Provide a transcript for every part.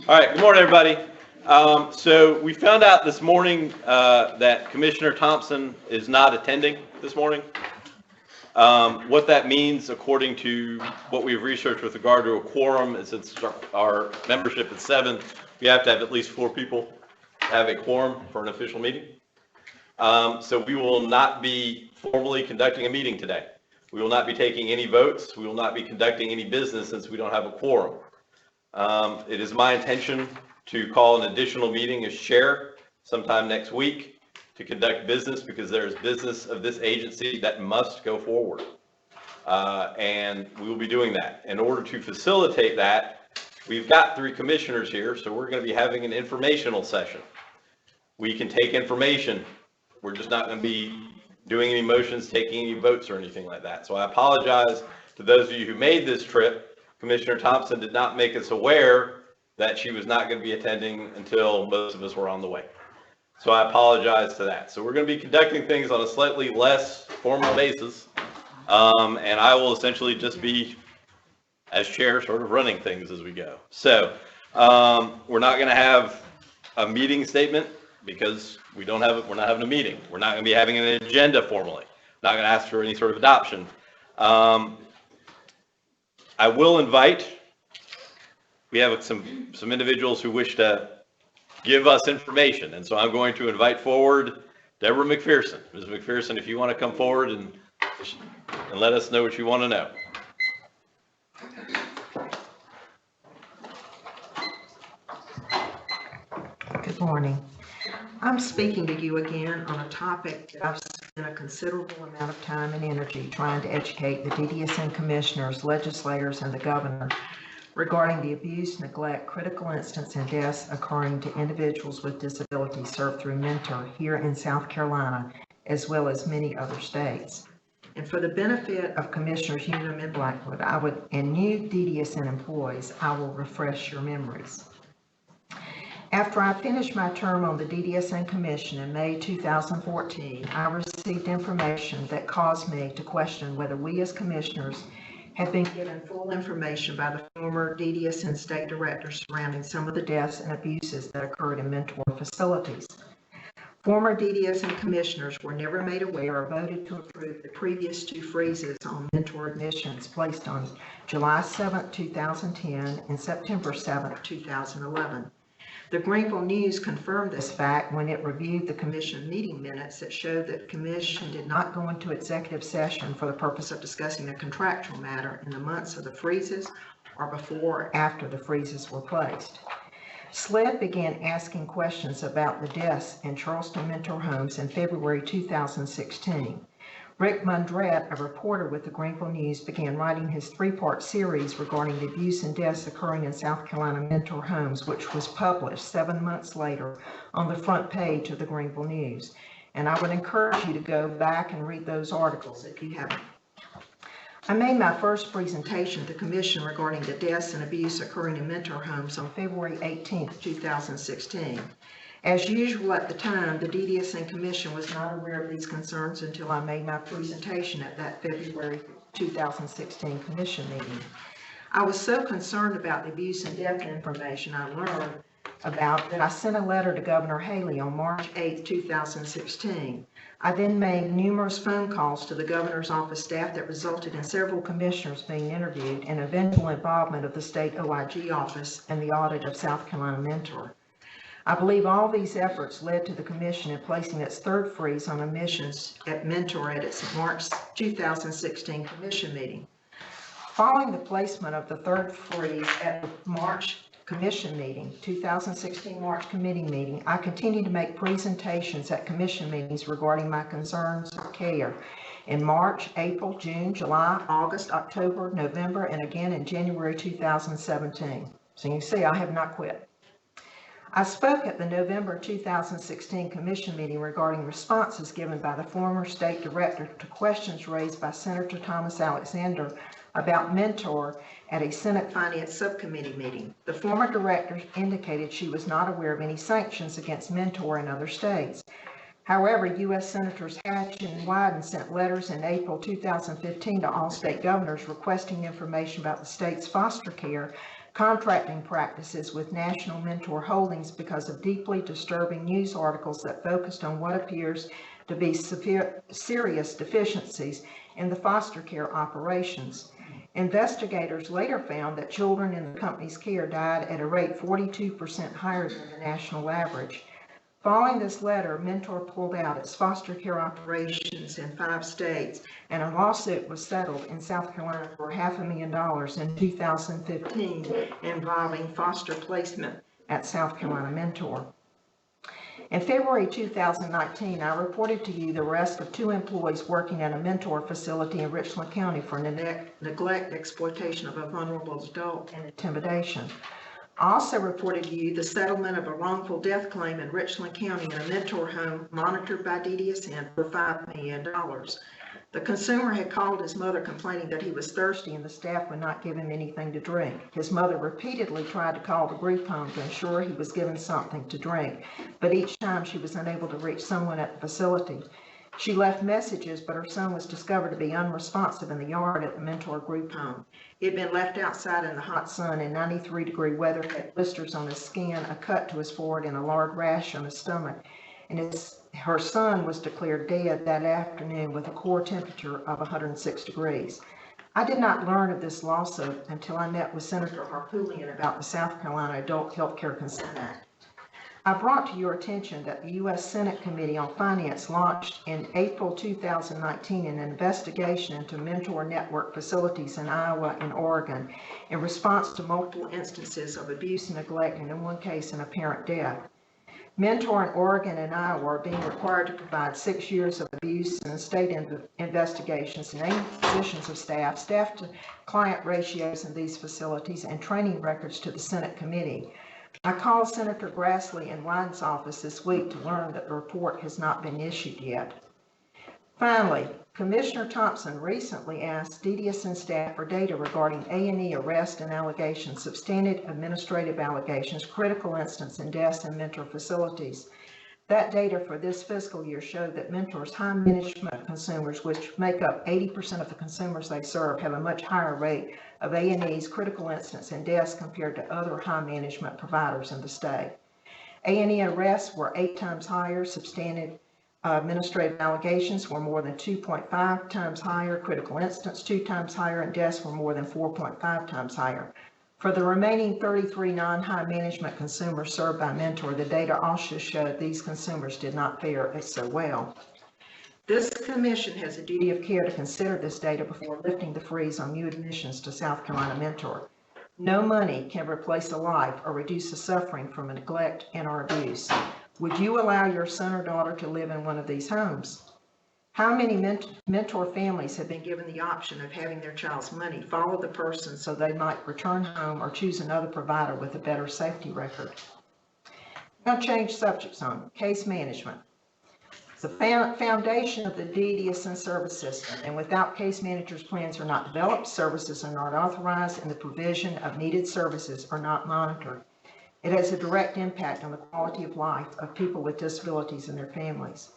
All right, good morning, everybody. So we found out this morning that Commissioner Thompson is not attending this morning. What that means, according to what we've researched with regard to a quorum, is since our membership is 7, we have to have at least 4 people to have a quorum for an official meeting. So we will not be formally conducting a meeting today. We will not be taking any votes. We will not be conducting any business since we don't have a quorum. It is my intention to call an additional meeting as chair sometime next week to conduct business, because there is business of this agency that must go forward. And we will be doing that. In order to facilitate that, we've got 3 commissioners here, so we're going to be having an informational session. We can take information. We're just not going to be doing any motions, taking any votes or anything like that. So I apologize to those of you who made this trip. Commissioner Thompson did not make us aware that she was not going to be attending until most of us were on the way. So I apologize to that. So we're going to be conducting things on a slightly less formal basis. And I will essentially just be, as chair, sort of running things as we go. So we're not going to have a meeting statement because we're not having a meeting. We're not going to be having an agenda formally. Not going to ask for any sort of adoption. I will invite, we have some individuals who wish to give us information, and so I'm going to invite forward Deborah McPherson. Ms. McPherson, if you want to come forward and let us know what you want to know. Good morning. I'm speaking to you again on a topic that I've spent a considerable amount of time and energy trying to educate the DDSN commissioners, legislators, and the governor regarding the abuse, neglect, critical incidents, and deaths occurring to individuals with disabilities served through Mentor here in South Carolina, as well as many other states. And for the benefit of Commissioners Unum and Blackwood, and new DDSN employees, I will refresh your memories. After I finished my term on the DDSN Commission in May 2014, I received information that caused me to question whether we as commissioners had been given full information by the former DDSN state director surrounding some of the deaths and abuses that occurred in Mentor facilities. Former DDSN commissioners were never made aware or voted to approve the previous 2 freezes on Mentor admissions placed on July 7, 2010 and September 7, 2011. The Greenville News confirmed this fact when it reviewed the commission meeting minutes that showed that the commission did not go into executive session for the purpose of discussing a contractual matter in the months of the freezes or before or after the freezes were placed. SLED began asking questions about the deaths in Charleston Mentor homes in February 2016. Rick Mundrett, a reporter with the Greenville News, began writing his 3-part series regarding the abuse and deaths occurring in South Carolina Mentor homes, which was published 7 months later on the front page of the Greenville News. And I would encourage you to go back and read those articles if you haven't. I made my first presentation to the Commission regarding the deaths and abuse occurring in Mentor homes on February 18, 2016. As usual at the time, the DDSN Commission was not aware of these concerns until I made my presentation at that February 2016 Commission meeting. I was so concerned about the abuse and death information I learned about that I sent a letter to Governor Haley on March 8, 2016. I then made numerous phone calls to the governor's office staff that resulted in several commissioners being interviewed and eventual involvement of the state OIG office and the audit of South Carolina Mentor. I believe all these efforts led to the Commission in placing its 3rd freeze on admissions at Mentor at its March 2016 Commission meeting. Following the placement of the 3rd freeze at the March Commission meeting, 2016 March Committee meeting, I continued to make presentations at Commission meetings regarding my concerns of care in March, April, June, July, August, October, November, and again in January 2017. So you can see I have not quit. I spoke at the November 2016 Commission meeting regarding responses given by the former state director to questions raised by Senator Thomas Alexander about Mentor at a Senate Finance Subcommittee meeting. The former director indicated she was not aware of any sanctions against Mentor in other states. However, U.S. Senators Hatch and Wyden sent letters in April 2015 to all state governors requesting information about the state's foster care contracting practices with National Mentor Holdings because of deeply disturbing news articles that focused on what appears to be serious deficiencies in the foster care operations. Investigators later found that children in the company's care died at a rate 42% higher than the national average. Following this letter, Mentor pulled out its foster care operations in 5 states, and a lawsuit was settled in South Carolina for $500,000 in 2015 involving foster placement at South Carolina Mentor. In February 2019, I reported to you the arrest of 2 employees working at a Mentor facility in Richland County for neglect, exploitation of a vulnerable adult, and intimidation. I also reported to you the settlement of a wrongful death claim in Richland County in a Mentor home monitored by DDSN for $5 million. The consumer had called his mother complaining that he was thirsty and the staff would not give him anything to drink. His mother repeatedly tried to call the group home to ensure he was given something to drink, but each time she was unable to reach someone at the facility. She left messages, but her son was discovered to be unresponsive in the yard at the Mentor group home. He had been left outside in the hot sun in 93-degree weather, had blisters on his skin, a cut to his forehead, and a large rash on his stomach. And her son was declared dead that afternoon with a core temperature of 106 degrees. I did not learn of this lawsuit until I met with Senator Harpootlian about the South Carolina Adult Health Care Consent Act. I brought to your attention that the U.S. Senate Committee on Finance launched in April 2019 an investigation into Mentor Network facilities in Iowa and Oregon in response to multiple instances of abuse and neglect, and in one case, an apparent death. Mentor in Oregon and Iowa are being required to provide 6 years of abuse and state investigations, name positions of staff, staff-to-client ratios in these facilities, and training records to the Senate Committee. I called Senator Grassley in Wyden's office this week to learn that the report has not been issued yet. Finally, Commissioner Thompson recently asked DDSN staff for data regarding A&E arrest and allegations, substantive administrative allegations, critical incidents, and deaths in Mentor facilities. That data for this fiscal year showed that Mentor's high management consumers, which make up 80% of the consumers they serve, have a much higher rate of A&Es, critical incidents, and deaths compared to other high management providers in the state. A&E arrests were 8 times higher, substantive administrative allegations were more than 2.5 times higher, critical incidents 2 times higher, and deaths were more than 4.5 times higher. For the remaining 33 non-high management consumers served by Mentor, the data also showed these consumers did not fare so well. This commission has a duty of care to consider this data before lifting the freeze on new admissions to South Carolina Mentor. No money can replace a life or reduce the suffering from neglect and/or abuse. Would you allow your son or daughter to live in one of these homes? How many Mentor families have been given the option of having their child's money follow the person so they might return home or choose another provider with a better safety record? Now change subjects on case management. It's the foundation of the DDSN service system, and without case managers, plans are not developed, services are not authorized, and the provision of needed services are not monitored. It has a direct impact on the quality of life of people with disabilities and their families.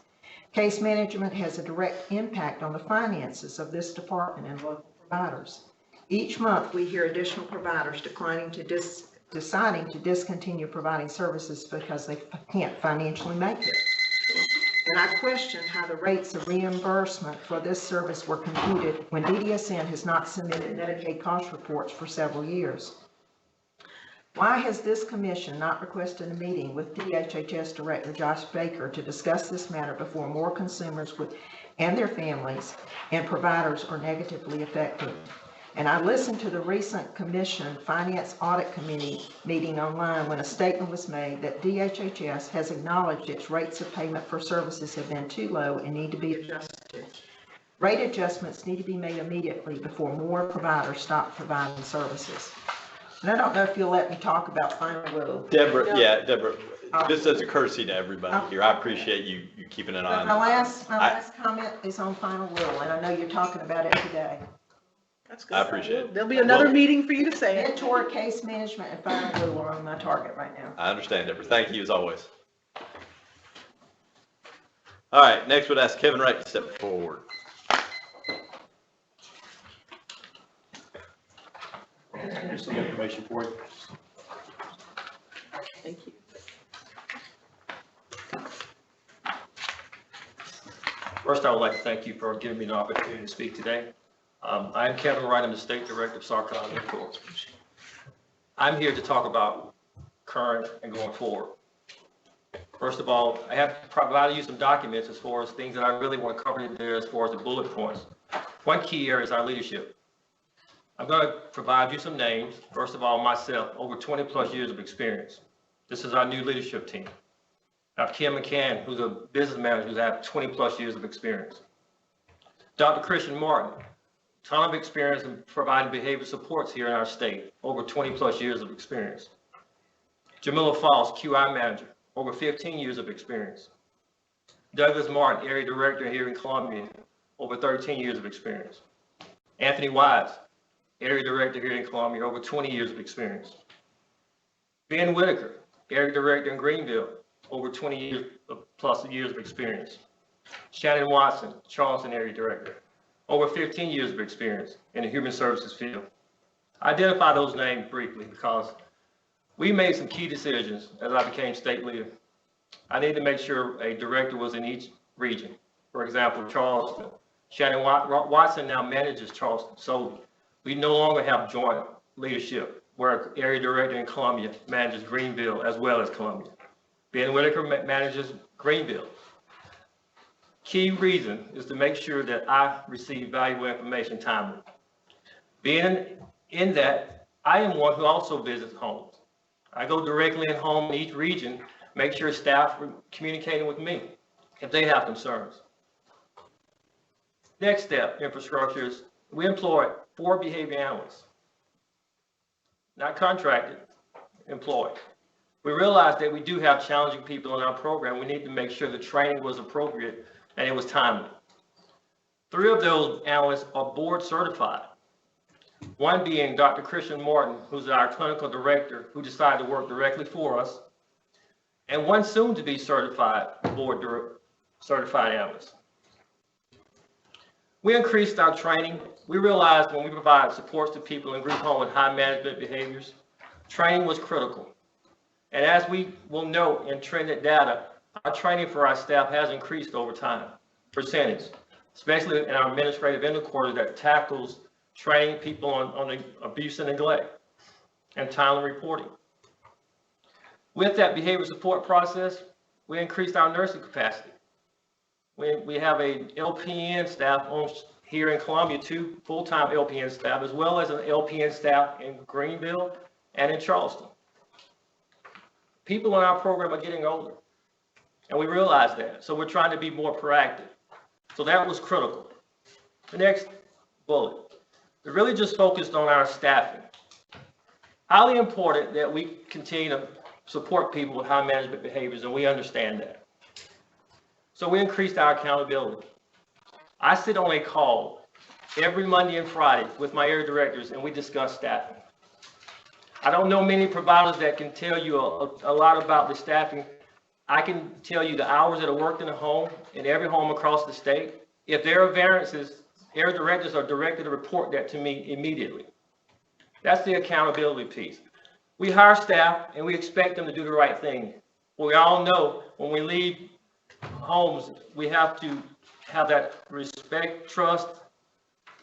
Case management has a direct impact on the finances of this department and local providers. Each month, we hear additional providers deciding to discontinue providing services because they can't financially make it. And I question how the rates of reimbursement for this service were computed when DDSN has not submitted Medicaid cost reports for several years. Why has this commission not requested a meeting with DHHS Director Josh Baker to discuss this matter before more consumers and their families and providers are negatively affected? And I listened to the recent Commission Finance Audit Committee meeting online when a statement was made that DHHS has acknowledged its rates of payment for services have been too low and need to be adjusted. Rate adjustments need to be made immediately before more providers stop providing services. And I don't know if you'll let me talk about final rule. Deborah, Deborah, just as a courtesy to everybody here, I appreciate you keeping an eye on My last comment is on final rule, and I know you're talking about it today. That's good. I appreciate it. There'll be another meeting for you to say it. Mentor, case management, and final rule are on my target right now. I understand, Deborah. Thank you as always. All right, next we'd ask Kevin Wright to step forward. Here's some information for you. Thank you. First, I would like to thank you for giving me the opportunity to speak today. I'm Kevin Wright, I'm the State Director of Sarcon Imports. I'm here to talk about current and going forward. First of all, I have provided you some documents as far as things that I really want to cover in there as far as the bullet points. One key area is our leadership. I'm going to provide you some names. First of all, myself, over 20 plus years of experience. This is our new leadership team. Now, Kim McCann, who's a business manager who's had 20 plus years of experience. Dr. Christian Martin, ton of experience in providing behavior supports here in our state, over 20 plus years of experience. Jamila Falls, QI manager, over 15 years of experience. Douglas Martin, area director here in Columbia, over 13 years of experience. Anthony Wise, area director here in Columbia, over 20 years of experience. Ben Whitaker, area director in Greenville, over 20 years plus years of experience. Shannon Watson, Charleston area director, over 15 years of experience in the human services field. I identify those names briefly because we made some key decisions as I became state leader. I need to make sure a director was in each region. For example, Charleston. Shannon Watson now manages Charleston, so we no longer have joint leadership where area director in Columbia manages Greenville as well as Columbia. Ben Whitaker manages Greenville. Key reason is to make sure that I receive valuable information timely. Being in that, I am one who also visits homes. I go directly in home in each region, make sure staff are communicating with me if they have concerns. Next step, infrastructure, is we employ 4 behavior analysts, not contracted, employed. We realized that we do have challenging people in our program. We need to make sure the training was appropriate and it was timely. 3 of those analysts are board certified. One being Dr. Christian Martin, who's our clinical director, who decided to work directly for us, and one soon to be certified board certified analyst. We increased our training. We realized when we provide supports to people in group home with high management behaviors, training was critical. And as we will note in trended data, our training for our staff has increased over time, percentage, especially in our administrative intercourse that tackles training people on the abuse and neglect and timely reporting. With that behavior support process, we increased our nursing capacity. We have a LPN staff here in Columbia, 2 full-time LPN staff, as well as an LPN staff in Greenville and in Charleston. People in our program are getting older, and we realize that. So we're trying to be more proactive. So that was critical. The next bullet, we really just focused on our staffing. Highly important that we continue to support people with high management behaviors, and we understand that. So we increased our accountability. I sit on a call every Monday and Friday with my area directors, and we discuss staffing. I don't know many providers that can tell you a lot about the staffing. I can tell you the hours that are worked in a home, in every home across the state. If there are variances, area directors are directed to report that to me immediately. That's the accountability piece. We hire staff and we expect them to do the right thing. Well, we all know when we leave homes, we have to have that respect, trust,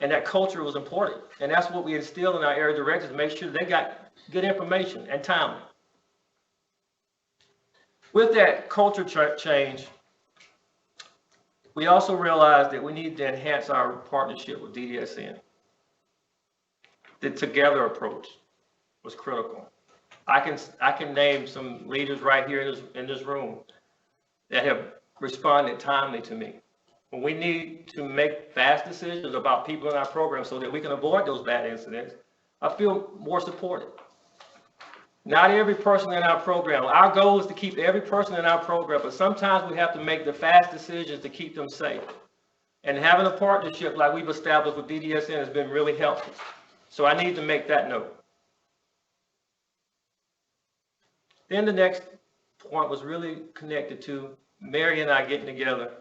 and that culture was important. And that's what we instill in our area directors, make sure they got good information and timely. With that culture change, we also realized that we need to enhance our partnership with DDSN. The together approach was critical. I can name some leaders right here in this room that have responded timely to me. When we need to make fast decisions about people in our program so that we can avoid those bad incidents, I feel more supported. Not every person in our program. Our goal is to keep every person in our program, but sometimes we have to make the fast decisions to keep them safe. And having a partnership like we've established with DDSN has been really helpful. So I need to make that note. Then the next point was really connected to Mary and I getting together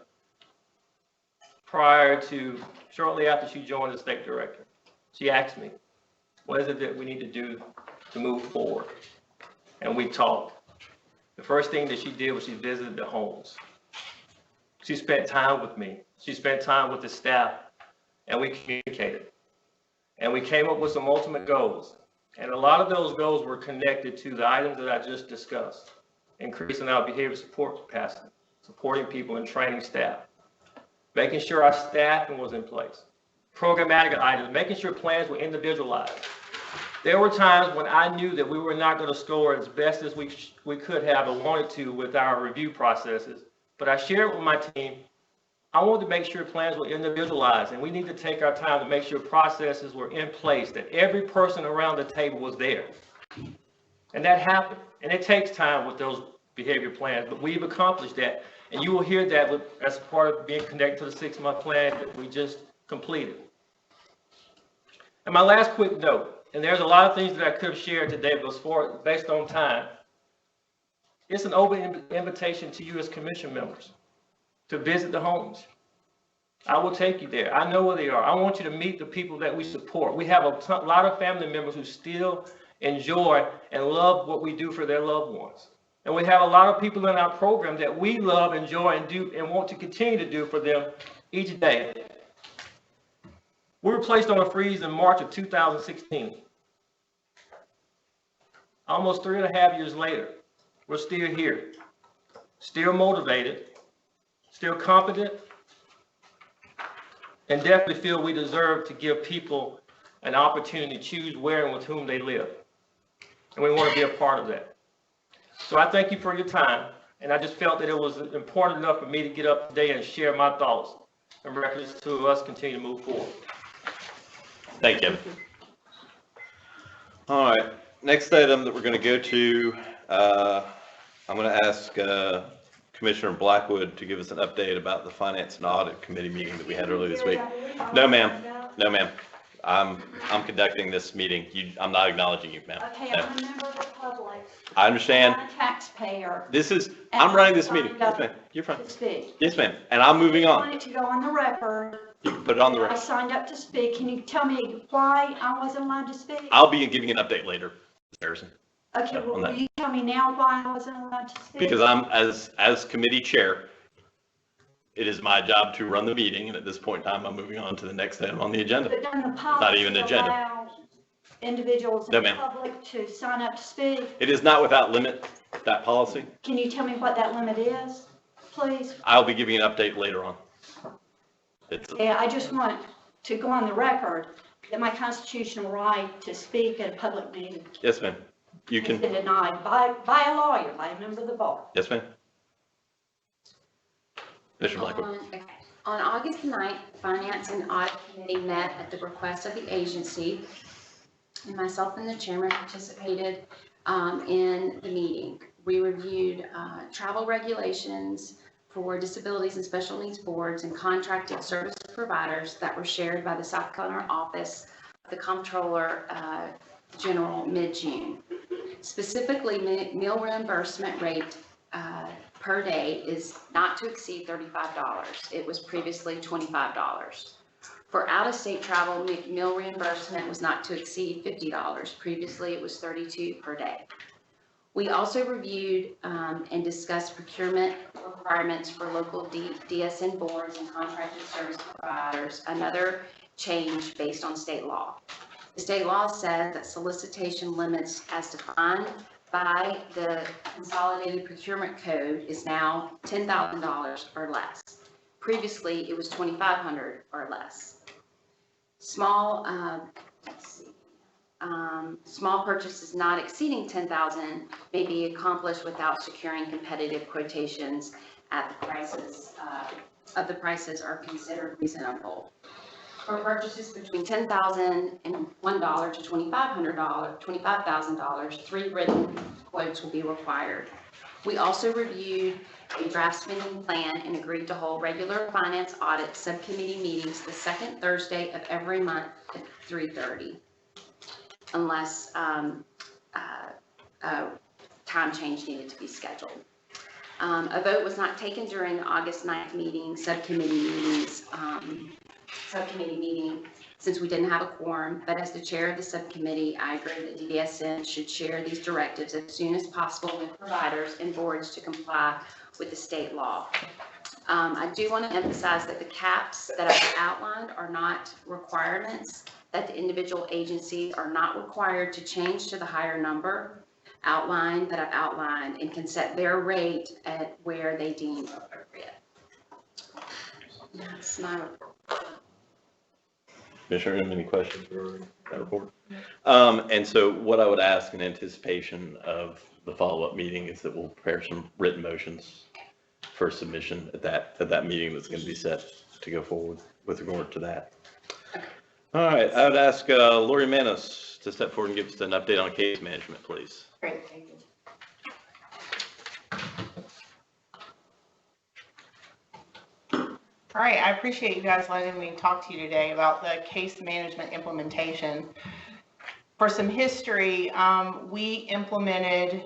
shortly after she joined as state director. She asked me, What is it that we need to do to move forward? And we talked. The first thing that she did was she visited the homes. She spent time with me. She spent time with the staff, and we communicated. And we came up with some ultimate goals. And a lot of those goals were connected to the items that I just discussed. Increasing our behavior support capacity, supporting people and training staff, making sure our staffing was in place, programmatic items, making sure plans were individualized. There were times when I knew that we were not going to score as best as we could have and wanted to with our review processes, but I shared with my team, I wanted to make sure plans were individualized, and we need to take our time to make sure processes were in place, that every person around the table was there. And that happened. And it takes time with those behavior plans, but we've accomplished that. And you will hear that as part of being connected to the 6-month plan that we just completed. And my last quick note, and there's a lot of things that I could have shared today, but based on time, it's an open invitation to you as commission members to visit the homes. I will take you there. I know where they are. I want you to meet the people that we support. We have a lot of family members who still enjoy and love what we do for their loved ones. And we have a lot of people in our program that we love, enjoy, and do and want to continue to do for them each day. We were placed on a freeze in March of 2016. Almost 3.5 years later, we're still here, still motivated, still competent, and definitely feel we deserve to give people an opportunity to choose where and with whom they live. And we want to be a part of that. So I thank you for your time, and I just felt that it was important enough for me to get up today and share my thoughts in reference to us continue to move forward. Thank you. All right, next item that we're going to go to, I'm going to ask Commissioner Blackwood to give us an update about the Finance and Audit Committee meeting that we had earlier this week. No, ma'am. No, ma'am. I'm conducting this meeting. I'm not acknowledging you, ma'am. Okay, No. I'm a member of the public. I understand. I'm a taxpayer. I'm running this meeting. Yes, ma'am. You're fine. To speak. Yes, ma'am. And I'm moving I on. wanted to go on the record. You can put it on the I record. signed up to speak. Can you tell me why I wasn't allowed to speak? I'll be giving an update later, Ms. Harrison. Okay, on well, that. will you tell me now why I wasn't allowed to speak? Because I'm, as committee chair, it is my job to run the meeting, and at this point in time, I'm moving on to the next item on the agenda. But doesn't the Not policy even an agenda. allow individuals No, in the ma'am. public to sign up to speak? It is not without limit, that policy. Can you tell me what that limit is, please? I'll be giving an update later on. It's, Yeah, I just want to go on the record that my constitutional right to speak at a public meeting yes, ma'am. You has can, been denied by a lawyer, by a member of the bar. yes, ma'am. Commissioner Blackwood. On August 9th, Finance and Audit Committee met at the request of the agency, and myself and the chairman participated in the meeting. We reviewed travel regulations for disabilities and special needs boards and contracted service providers that were shared by the South Carolina Office of the Comptroller General mid-June. Specifically, meal reimbursement rate per day is not to exceed $35. It was previously $25. For out-of-state travel, meal reimbursement was not to exceed $50. Previously, it was $32 per day. We also reviewed and discussed procurement requirements for local DSN boards and contracted service providers, another change based on state law. The state law says that solicitation limits as defined by the Consolidated Procurement Code is now $10,000 or less. Previously, it was $2,500 or less. Small purchases not exceeding $10,000 may be accomplished without securing competitive quotations at the prices are considered reasonable. For purchases between $10,000 and $1 to $25,000, 3 written quotes will be required. We also reviewed a draft spending plan and agreed to hold regular finance audit subcommittee meetings the second Thursday of every month at 3:30, unless time change needed to be scheduled. A vote was not taken during the August 9th meeting, subcommittee meeting. since we didn't have a quorum, but as the chair of the subcommittee, I agree that DDSN should share these directives as soon as possible with providers and boards to comply with the state law. I do want to emphasize that the caps that I've outlined are not requirements, that the individual agencies are not required to change to the higher number that I've outlined, and can set their rate at where they deem appropriate. That's my report. Commissioner, any questions for that report? And so what I would ask in anticipation of the follow-up meeting is that we'll prepare some written motions for submission at that meeting that's going to be set to go forward with regard to that. All right, I would ask Lori Manis to step forward and give us an update on case management, please. Great, thank you. All right, I appreciate you guys letting me talk to you today about the case management implementation. For some history, we implemented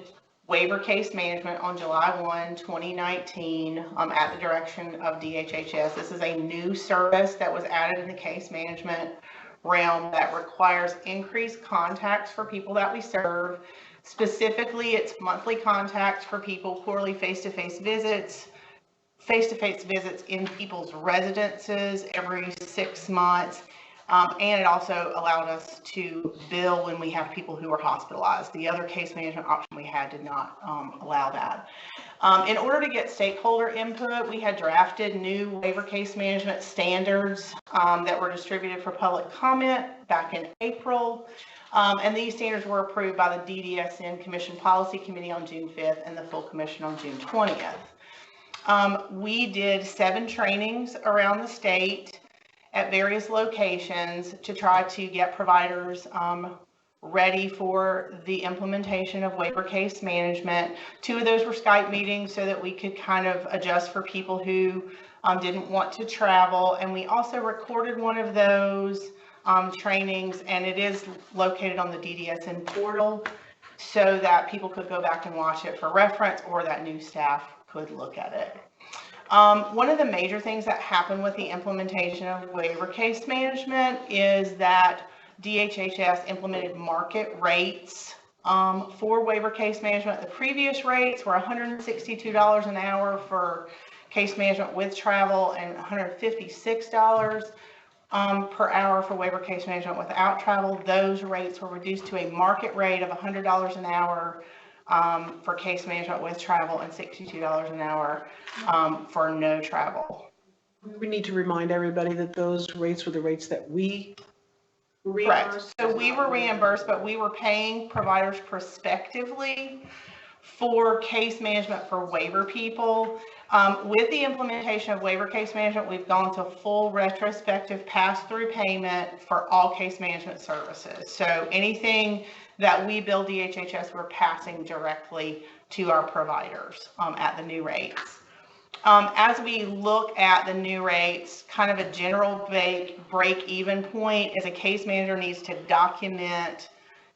waiver case management on July 1, 2019 at the direction of DHHS. This is a new service that was added in the case management realm that requires increased contacts for people that we serve. Specifically, it's monthly contacts for people, quarterly face-to-face visits in people's residences every 6 months. And it also allowed us to bill when we have people who are hospitalized. The other case management option we had did not allow that. In order to get stakeholder input, we had drafted new waiver case management standards that were distributed for public comment back in April. And these standards were approved by the DDSN Commission Policy Committee on June 5th and the full commission on June 20th. We did 7 trainings around the state at various locations to try to get providers ready for the implementation of waiver case management. 2 of those were Skype meetings so that we could kind of adjust for people who didn't want to travel. And we also recorded one of those trainings, and it is located on the DDSN portal so that people could go back and watch it for reference, or that new staff could look at it. One of the major things that happened with the implementation of waiver case management is that DHHS implemented market rates for waiver case management. The previous rates were $162 an hour for case management with travel and $156 per hour for waiver case management without travel. Those rates were reduced to a market rate of $100 an hour for case management with travel and $62 an hour for no travel. We need to remind everybody that those rates were the rates that we Correct. reimbursed. So we were reimbursed, but we were paying providers prospectively for case management for waiver people. With the implementation of waiver case management, we've gone to full retrospective pass-through payment for all case management services. So anything that we bill DHHS, we're passing directly to our providers at the new rates. As we look at the new rates, kind of a general break-even point is a case manager needs to document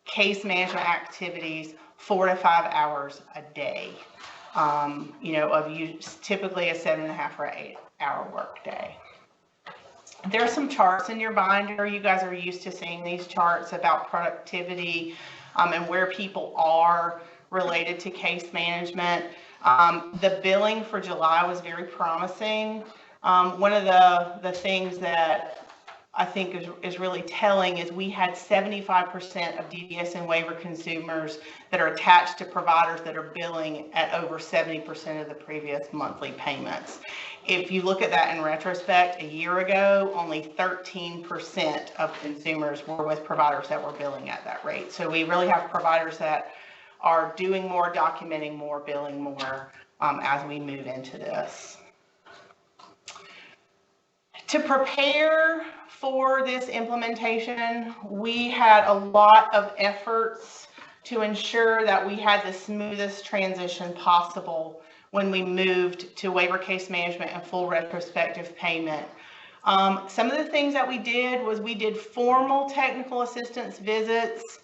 case management activities 4 to 5 hours a day. Typically a 7.5 or 8 hour work day. There are some charts in your binder. You guys are used to seeing these charts about productivity and where people are related to case management. The billing for July was very promising. One of the things that I think is really telling is we had 75% of DDSN waiver consumers that are attached to providers that are billing at over 70% of the previous monthly payments. If you look at that in retrospect, a year ago, only 13% of consumers were with providers that were billing at that rate. So we really have providers that are doing more, documenting more, billing more as we move into this. To prepare for this implementation, we had a lot of efforts to ensure that we had the smoothest transition possible when we moved to waiver case management and full retrospective payment. Some of the things that we did was we did formal technical assistance visits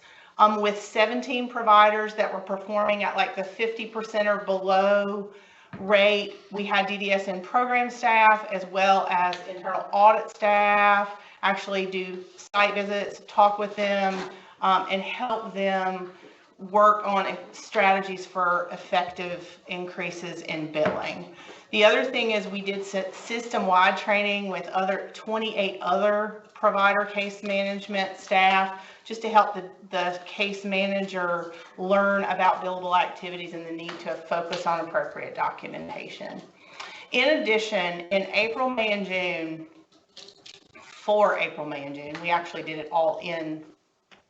with 17 providers that were performing at like the 50% or below rate. We had DDSN program staff as well as internal audit staff, actually do site visits, talk with them, and help them work on strategies for effective increases in billing. The other thing is we did system-wide training with 28 other provider case management staff, just to help the case manager learn about billable activities and the need to focus on appropriate documentation. In addition, in April, May, and June, for April, May, and June, we actually did it all in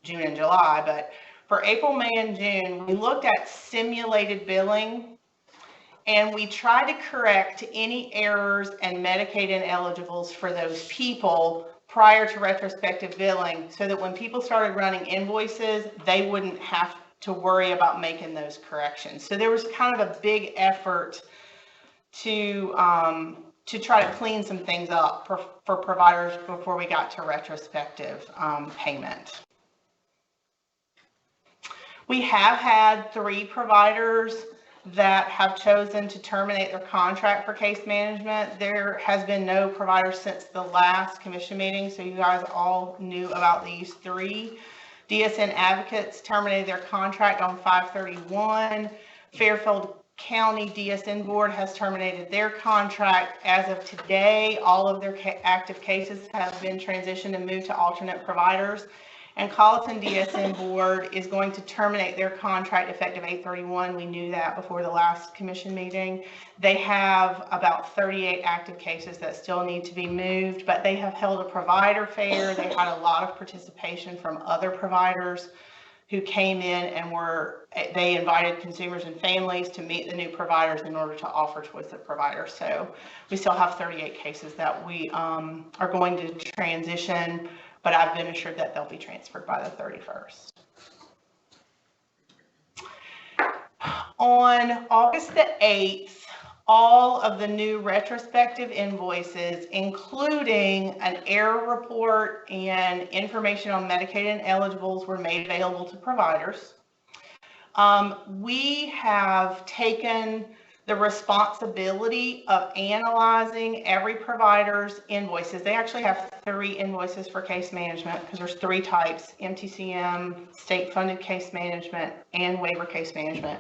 June and July, but for April, May, and June, we looked at simulated billing, and we tried to correct any errors and Medicaid ineligibles for those people prior to retrospective billing, so that when people started running invoices, they wouldn't have to worry about making those corrections. So there was kind of a big effort to try to clean some things up for providers before we got to retrospective payment. We have had 3 providers that have chosen to terminate their contract for case management. There has been no provider since the last commission meeting, so you guys all knew about these 3. DSN Advocates terminated their contract on 5/31. Fairfield County DSN Board has terminated their contract. As of today, all of their active cases have been transitioned and moved to alternate providers. And Colleton DSN Board is going to terminate their contract effective 8/31. We knew that before the last commission meeting. They have about 38 active cases that still need to be moved, but they have held a provider fair. They had a lot of participation from other providers who came in and they invited consumers and families to meet the new providers in order to offer choice of providers. So we still have 38 cases that we are going to transition, but I've been assured that they'll be transferred by the 31st. On August the 8th, all of the new retrospective invoices, including an error report and information on Medicaid ineligibles, were made available to providers. We have taken the responsibility of analyzing every provider's invoices. They actually have 3 invoices for case management because there's 3 types: MTCM, state-funded case management, and waiver case management.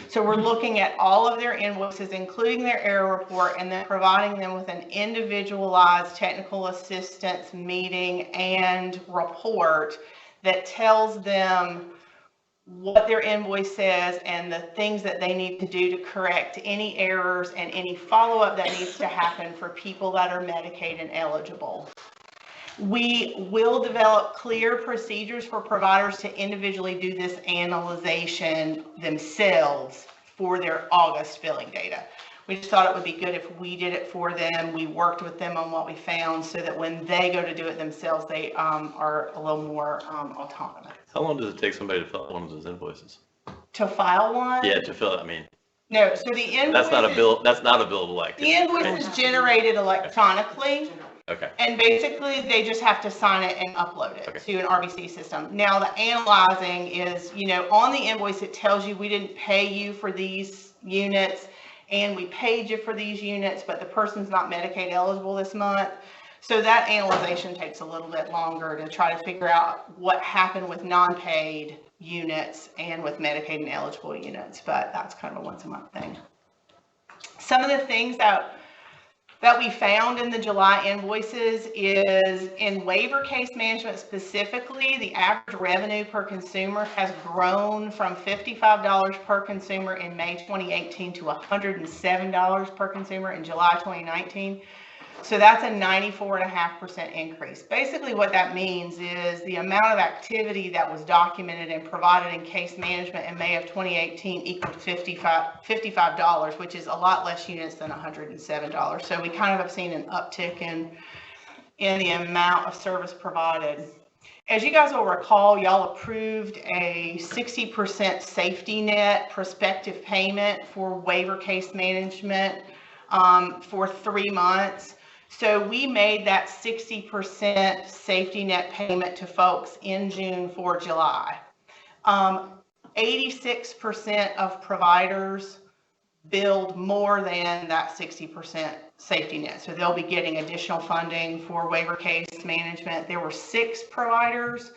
So we're looking at all of their invoices, including their error report, and then providing them with an individualized technical assistance meeting and report that tells them what their invoice says and the things that they need to do to correct any errors and any follow-up that needs to happen for people that are Medicaid ineligible. We will develop clear procedures for providers to individually do this analyzation themselves for their August billing data. We just thought it would be good if we did it for them. We worked with them on what we found so that when they go to do it themselves, they are a little more autonomous. How long does it take somebody to fill out one of those invoices? To file one? Yeah, to fill it, I mean, No, so the invoice. that's not a billable activity. The invoice is generated electronically. Okay. And basically, they just have to sign it and upload it to an RBC system. Now, the analyzing is, on the invoice, it tells you we didn't pay you for these units and we paid you for these units, but the person's not Medicaid eligible this month. So that analyzation takes a little bit longer to try to figure out what happened with non-paid units and with Medicaid ineligible units, but that's kind of a once a month thing. Some of the things that we found in the July invoices is in waiver case management specifically, the average revenue per consumer has grown from $55 per consumer in May 2018 to $107 per consumer in July 2019. So that's a 94.5% increase. Basically what that means is the amount of activity that was documented and provided in case management in May of 2018 equaled $55, which is a lot less units than $107. So we kind of have seen an uptick in the amount of service provided. As you guys will recall, y'all approved a 60% safety net prospective payment for waiver case management for 3 months. So we made that 60% safety net payment to folks in June for July. 86% of providers build more than that 60% safety net. So they'll be getting additional funding for waiver case management. There were 6 providers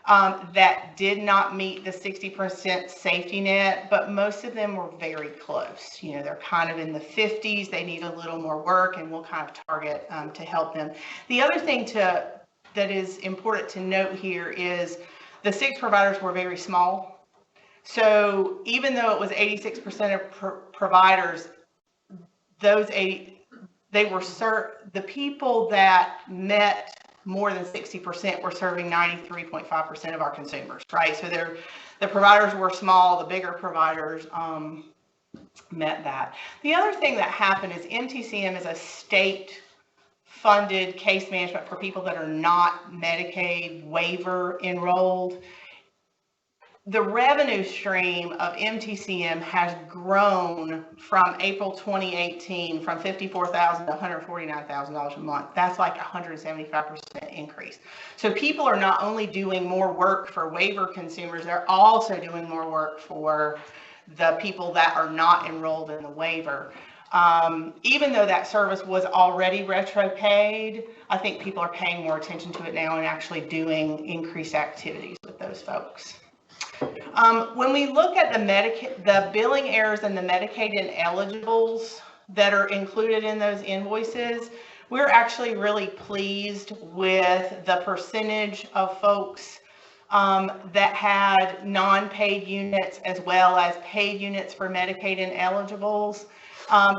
that did not meet the 60% safety net, but most of them were very close. You know, they're kind of in the 50s. They need a little more work, and we'll kind of target to help them. The other thing that is important to note here is the 6 providers were very small. So even though it was 86% of providers, those 80, the people that met more than 60% were serving 93.5% of our consumers, right? So the providers were small, the bigger providers met that. The other thing that happened is MTCM is a state-funded case management for people that are not Medicaid waiver enrolled. The revenue stream of MTCM has grown from April 2018 from $54,000 to $149,000 a month. That's like a 175% increase. So people are not only doing more work for waiver consumers, they're also doing more work for the people that are not enrolled in the waiver. Even though that service was already retro paid, I think people are paying more attention to it now and actually doing increased activities with those folks. When we look at the billing errors and the Medicaid ineligibles that are included in those invoices, we're actually really pleased with the percentage of folks that had non-paid units as well as paid units for Medicaid ineligibles.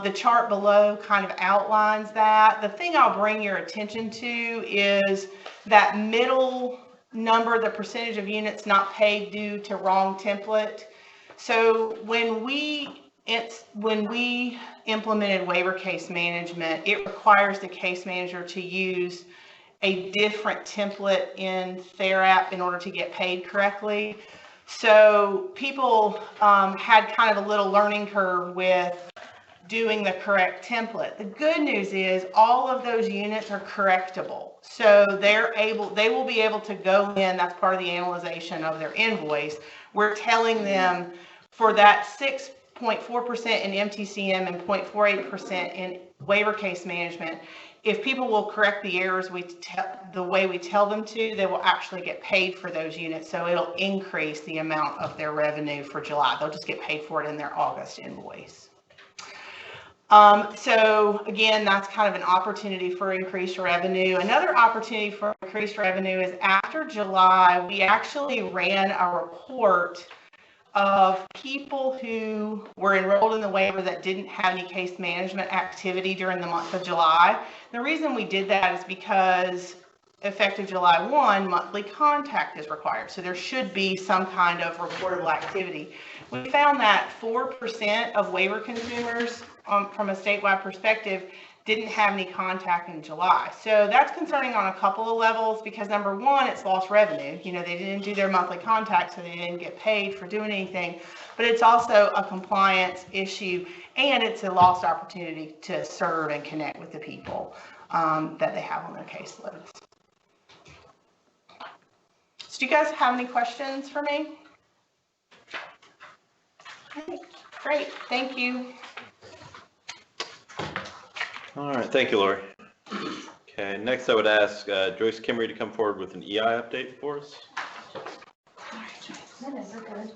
The chart below kind of outlines that. The thing I'll bring your attention to is that middle number, the percentage of units not paid due to wrong template. So when we implemented waiver case management, it requires the case manager to use a different template in their app in order to get paid correctly. So people had kind of a little learning curve with doing the correct template. The good news is all of those units are correctable. So they will be able to go in, that's part of the analyzation of their invoice. We're telling them for that 6.4% in MTCM and 0.48% in waiver case management, if people will correct the errors the way we tell them to, they will actually get paid for those units. So it'll increase the amount of their revenue for July. They'll just get paid for it in their August invoice. So again, that's kind of an opportunity for increased revenue. Another opportunity for increased revenue is after July, we actually ran a report of people who were enrolled in the waiver that didn't have any case management activity during the month of July. The reason we did that is because effective July 1, monthly contact is required. So there should be some kind of reportable activity. We found that 4% of waiver consumers from a statewide perspective didn't have any contact in July. So that's concerning on a couple of levels because number one, it's lost revenue. You know, they didn't do their monthly contact, so they didn't get paid for doing anything. But it's also a compliance issue, and it's a lost opportunity to serve and connect with the people that they have on their caseloads. So do you guys have any questions for me? Okay, great, thank you. All right, thank you, Lori. Okay, next I would ask Joyce Kimmery to come forward with an EI update for us. That is good.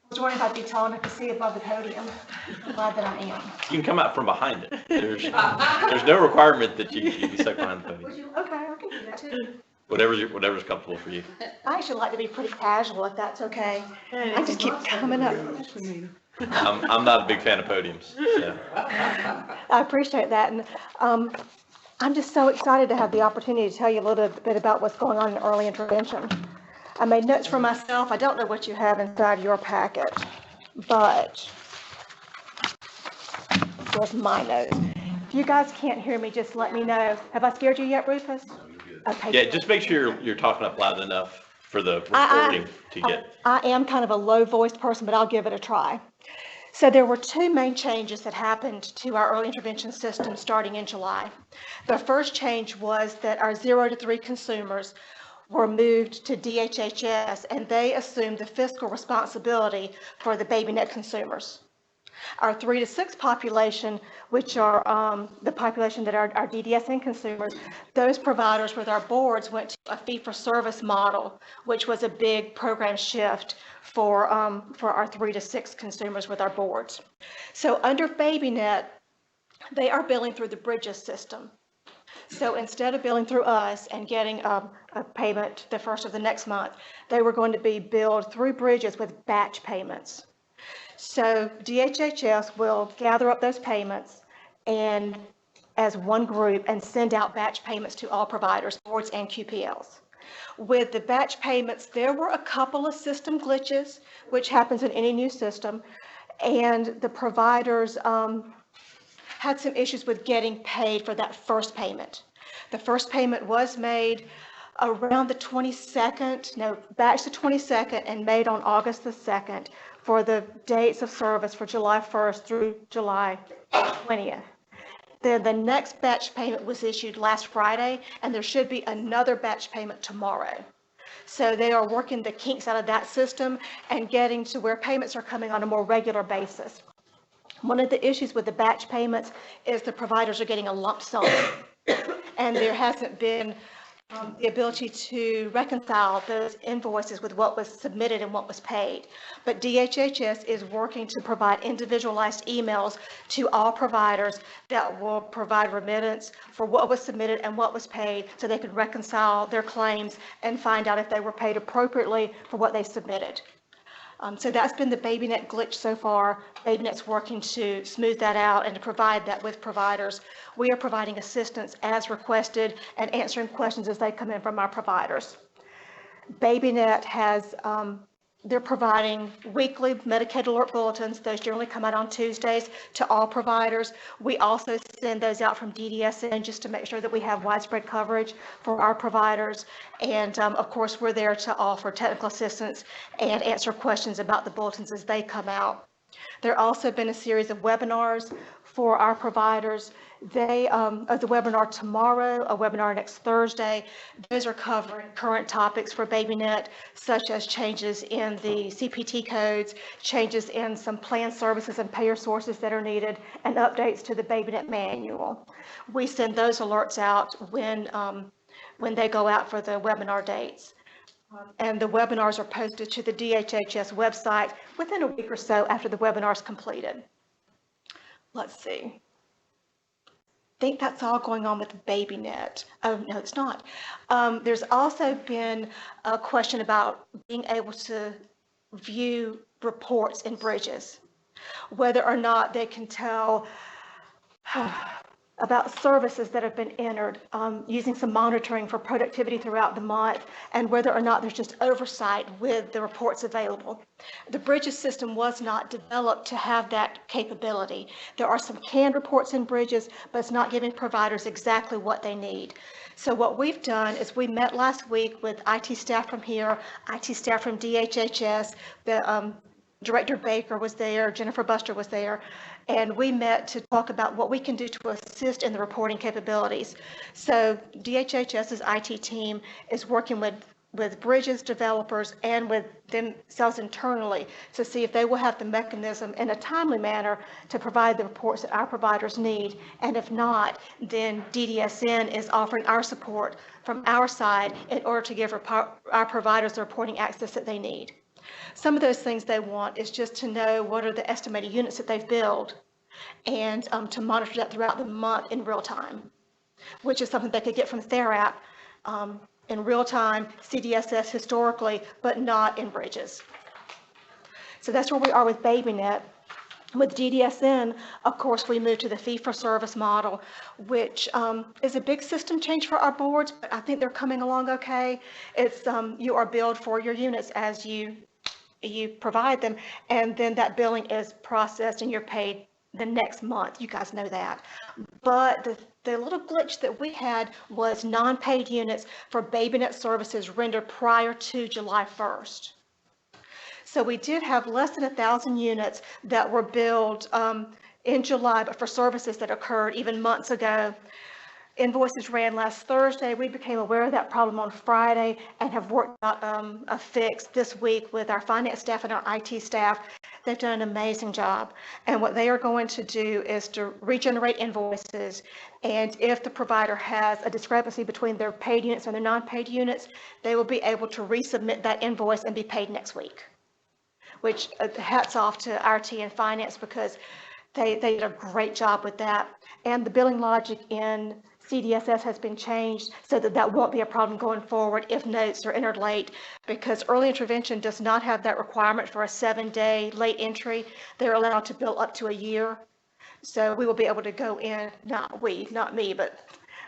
I was wondering if I'd be tall enough to see above the podium. I'm glad that I am. You can come out from behind it. There's no requirement that you be stuck behind the podium. Okay, I can do that too. Whatever's comfortable for you. I actually like to be pretty casual if that's okay. I just keep coming up. I'm not a big fan of podiums. So. I appreciate that. And I'm just so excited to have the opportunity to tell you a little bit about what's going on in early intervention. I made notes for myself. I don't know what you have inside your packet, but there's my notes. If you guys can't hear me, just let me know. Have I scared you yet, Rufus? Okay. Yeah, just make sure you're talking up loud enough for the recording to get. I am kind of a low-voiced person, but I'll give it a try. So there were two main changes that happened to our early intervention system starting in July. The first change was that our 0 to 3 consumers were moved to DHHS, and they assumed the fiscal responsibility for the BabyNet consumers. Our 3 to 6 population, which are the population that are our DDSN consumers, those providers with our boards went to a fee-for-service model, which was a big program shift for our 3 to 6 consumers with our boards. So under BabyNet, they are billing through the Bridges system. So instead of billing through us and getting a payment the first of the next month, they were going to be billed through Bridges with batch payments. So DHHS will gather up those payments and as one group and send out batch payments to all providers, boards and QPLs. With the batch payments, there were a couple of system glitches, which happens in any new system, and the providers had some issues with getting paid for that first payment. The first payment was made around the 22nd, no, batch the 22nd and made on August the 2nd for the dates of service for July 1st through July 20th. Then the next batch payment was issued last Friday, and there should be another batch payment tomorrow. So they are working the kinks out of that system and getting to where payments are coming on a more regular basis. One of the issues with the batch payments is the providers are getting a lump sum, and there hasn't been the ability to reconcile those invoices with what was submitted and what was paid. But DHHS is working to provide individualized emails to all providers that will provide remittance for what was submitted and what was paid so they can reconcile their claims and find out if they were paid appropriately for what they submitted. So that's been the BabyNet glitch so far. BabyNet's working to smooth that out and to provide that with providers. We are providing assistance as requested and answering questions as they come in from our providers. BabyNet has, they're providing weekly Medicaid alert bulletins. Those generally come out on Tuesdays to all providers. We also send those out from DDSN just to make sure that we have widespread coverage for our providers. And of course, we're there to offer technical assistance and answer questions about the bulletins as they come out. There have also been a series of webinars for our providers. The webinar tomorrow, a webinar next Thursday, those are covering current topics for BabyNet, such as changes in the CPT codes, changes in some plan services and payer sources that are needed, and updates to the BabyNet manual. We send those alerts out when they go out for the webinar dates. And the webinars are posted to the DHHS website within a week or so after the webinar is completed. Let's see. I think that's all going on with BabyNet. Oh, no, it's not. There's also been a question about being able to view reports in Bridges, whether or not they can tell about services that have been entered, using some monitoring for productivity throughout the month, and whether or not there's just oversight with the reports available. The Bridges system was not developed to have that capability. There are some canned reports in Bridges, but it's not giving providers exactly what they need. So what we've done is we met last week with IT staff from here, IT staff from DHHS, the Director Baker was there, Jennifer Buster was there, and we met to talk about what we can do to assist in the reporting capabilities. So DHHS's IT team is working with Bridges developers and with themselves internally to see if they will have the mechanism in a timely manner to provide the reports that our providers need. And if not, then DDSN is offering our support from our side in order to give our providers the reporting access that they need. Some of those things they want is just to know what are the estimated units that they've billed and to monitor that throughout the month in real time, which is something they could get from their app in real time, CDSS historically, but not in Bridges. So that's where we are with BabyNet. With DDSN, of course, we moved to the fee-for-service model, which is a big system change for our boards, but I think they're coming along okay. It's you are billed for your units as you provide them, and then that billing is processed and you're paid the next month. You guys know that. But the little glitch that we had was non-paid units for BabyNet services rendered prior to July 1st. So we did have less than 1,000 units that were billed in July, but for services that occurred even months ago. invoices ran last Thursday. We became aware of that problem on Friday and have worked out a fix this week with our finance staff and our IT staff. They've done an amazing job. And what they are going to do is to regenerate invoices. And if the provider has a discrepancy between their paid units and their non-paid units, they will be able to resubmit that invoice and be paid next week. Which hats off to RT and finance because they did a great job with that. And the billing logic in CDSS has been changed so that that won't be a problem going forward if notes are entered late, because early intervention does not have that requirement for a 7-day late entry. They're allowed to bill up to a year. So we will be able to go in, not me,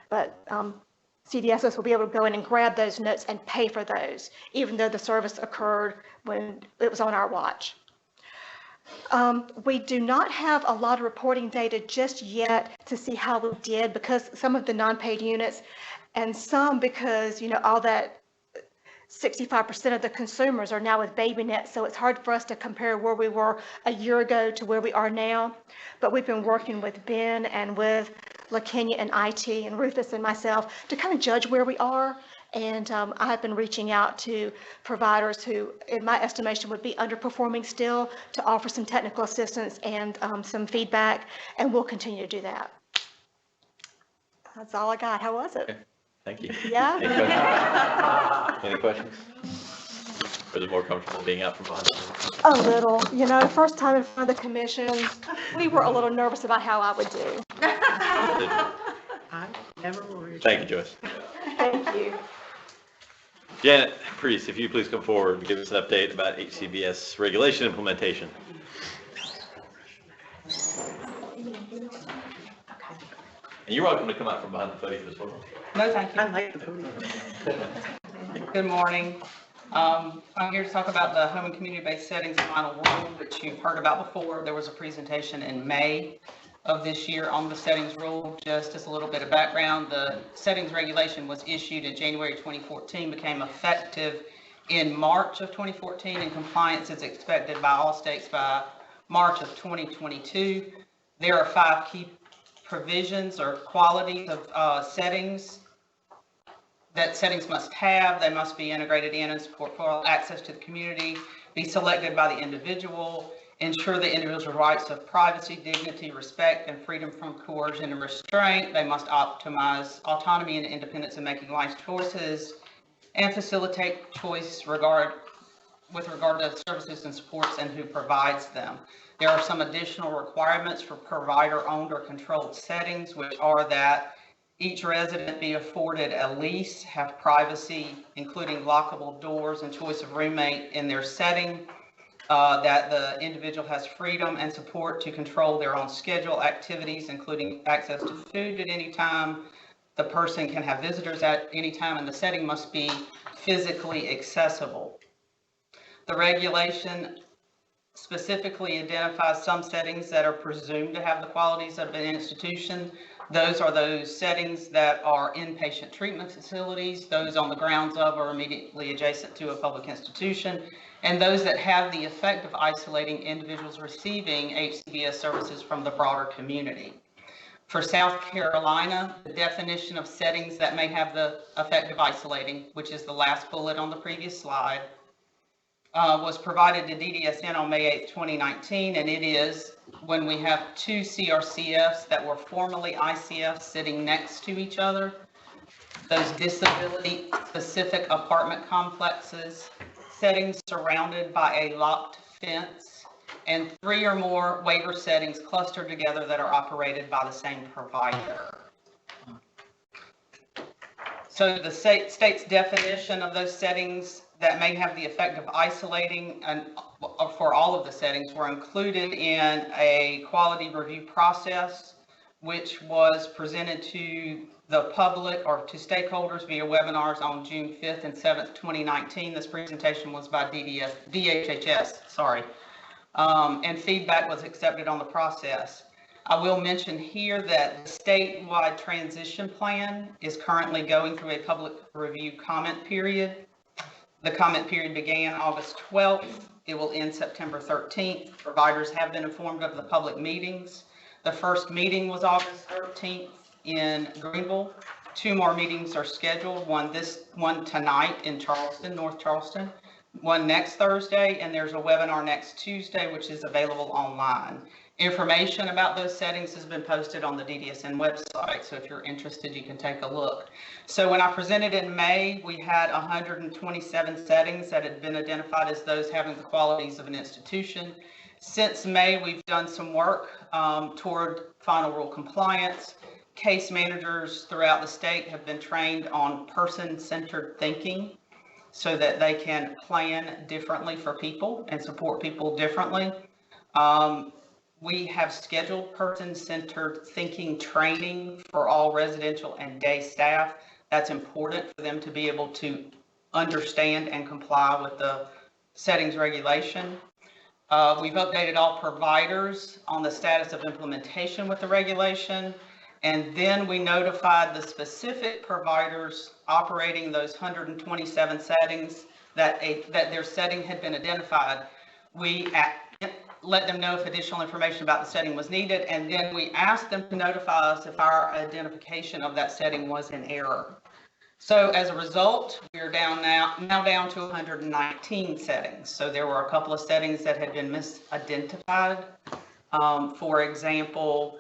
but CDSS will be able to go in and grab those notes and pay for those, even though the service occurred when it was on our watch. We do not have a lot of reporting data just yet to see how we did, because some of the non-paid units and some because, all that 65% of the consumers are now with BabyNet, so it's hard for us to compare where we were a year ago to where we are now. But we've been working with Ben and with LaKenya and IT and Rufus and myself to kind of judge where we are. And I've been reaching out to providers who, in my estimation, would be underperforming still to offer some technical assistance and some feedback, and we'll continue to do that. That's all I got. How was it? Okay. Thank you. Yeah? Any questions? Or is it more comfortable being out from behind? A little. First time in front of the commission, we were a little nervous about how I would do. I never worried. Thank you, Joyce. Thank you. Janet Priest, if you please come forward and give us an update about HCBS regulation implementation. And you're welcome to come out from behind the podium as well. No, thank you. I like the podium. Good morning. I'm here to talk about the home and community-based settings final rule, which you've heard about before. There was a presentation in May of this year on the settings rule. Just as a little bit of background, the settings regulation was issued in January 2014, became effective in March of 2014, and compliance is expected by all states by March of 2022. There are 5 key provisions or qualities of settings that settings must have. They must be integrated in and support for access to the community, be selected by the individual, ensure the individual's rights of privacy, dignity, respect, and freedom from coercion and restraint. They must optimize autonomy and independence in making life choices, and facilitate choice with regard to services and supports and who provides them. There are some additional requirements for provider-owned or controlled settings, which are that each resident be afforded a lease, have privacy, including lockable doors and choice of roommate in their setting, that the individual has freedom and support to control their own schedule, activities, including access to food at any time. The person can have visitors at any time, and the setting must be physically accessible. The regulation specifically identifies some settings that are presumed to have the qualities of an institution. Those are those settings that are inpatient treatment facilities, those on the grounds of or immediately adjacent to a public institution, and those that have the effect of isolating individuals receiving HCBS services from the broader community. For South Carolina, the definition of settings that may have the effect of isolating, which is the last bullet on the previous slide, was provided to DDSN on May 8th, 2019, and it is when we have 2 CRCFs that were formerly ICFs sitting next to each other, those disability-specific apartment complexes, settings surrounded by a locked fence, and 3 or more waiver settings clustered together that are operated by the same provider. So the state's definition of those settings that may have the effect of isolating and for all of the settings were included in a quality review process, which was presented to the public or to stakeholders via webinars on June 5th and 7th, 2019. This presentation was by DHHS, and feedback was accepted on the process. I will mention here that the statewide transition plan is currently going through a public review comment period. The comment period began August 12th. It will end September 13th. Providers have been informed of the public meetings. The first meeting was August 13th in Greenville. 2 more meetings are scheduled, one tonight in Charleston, North Charleston, one next Thursday, and there's a webinar next Tuesday, which is available online. Information about those settings has been posted on the DDSN website, so if you're interested, you can take a look. So when I presented in May, we had 127 settings that had been identified as those having the qualities of an institution. Since May, we've done some work toward final rule compliance. Case managers throughout the state have been trained on person-centered thinking so that they can plan differently for people and support people differently. We have scheduled person-centered thinking training for all residential and day staff. That's important for them to be able to understand and comply with the settings regulation. We've updated all providers on the status of implementation with the regulation. And then we notified the specific providers operating those 127 settings that their setting had been identified. We let them know if additional information about the setting was needed, and then we asked them to notify us if our identification of that setting was in error. So as a result, we're now down to 119 settings. So there were a couple of settings that had been misidentified. For example,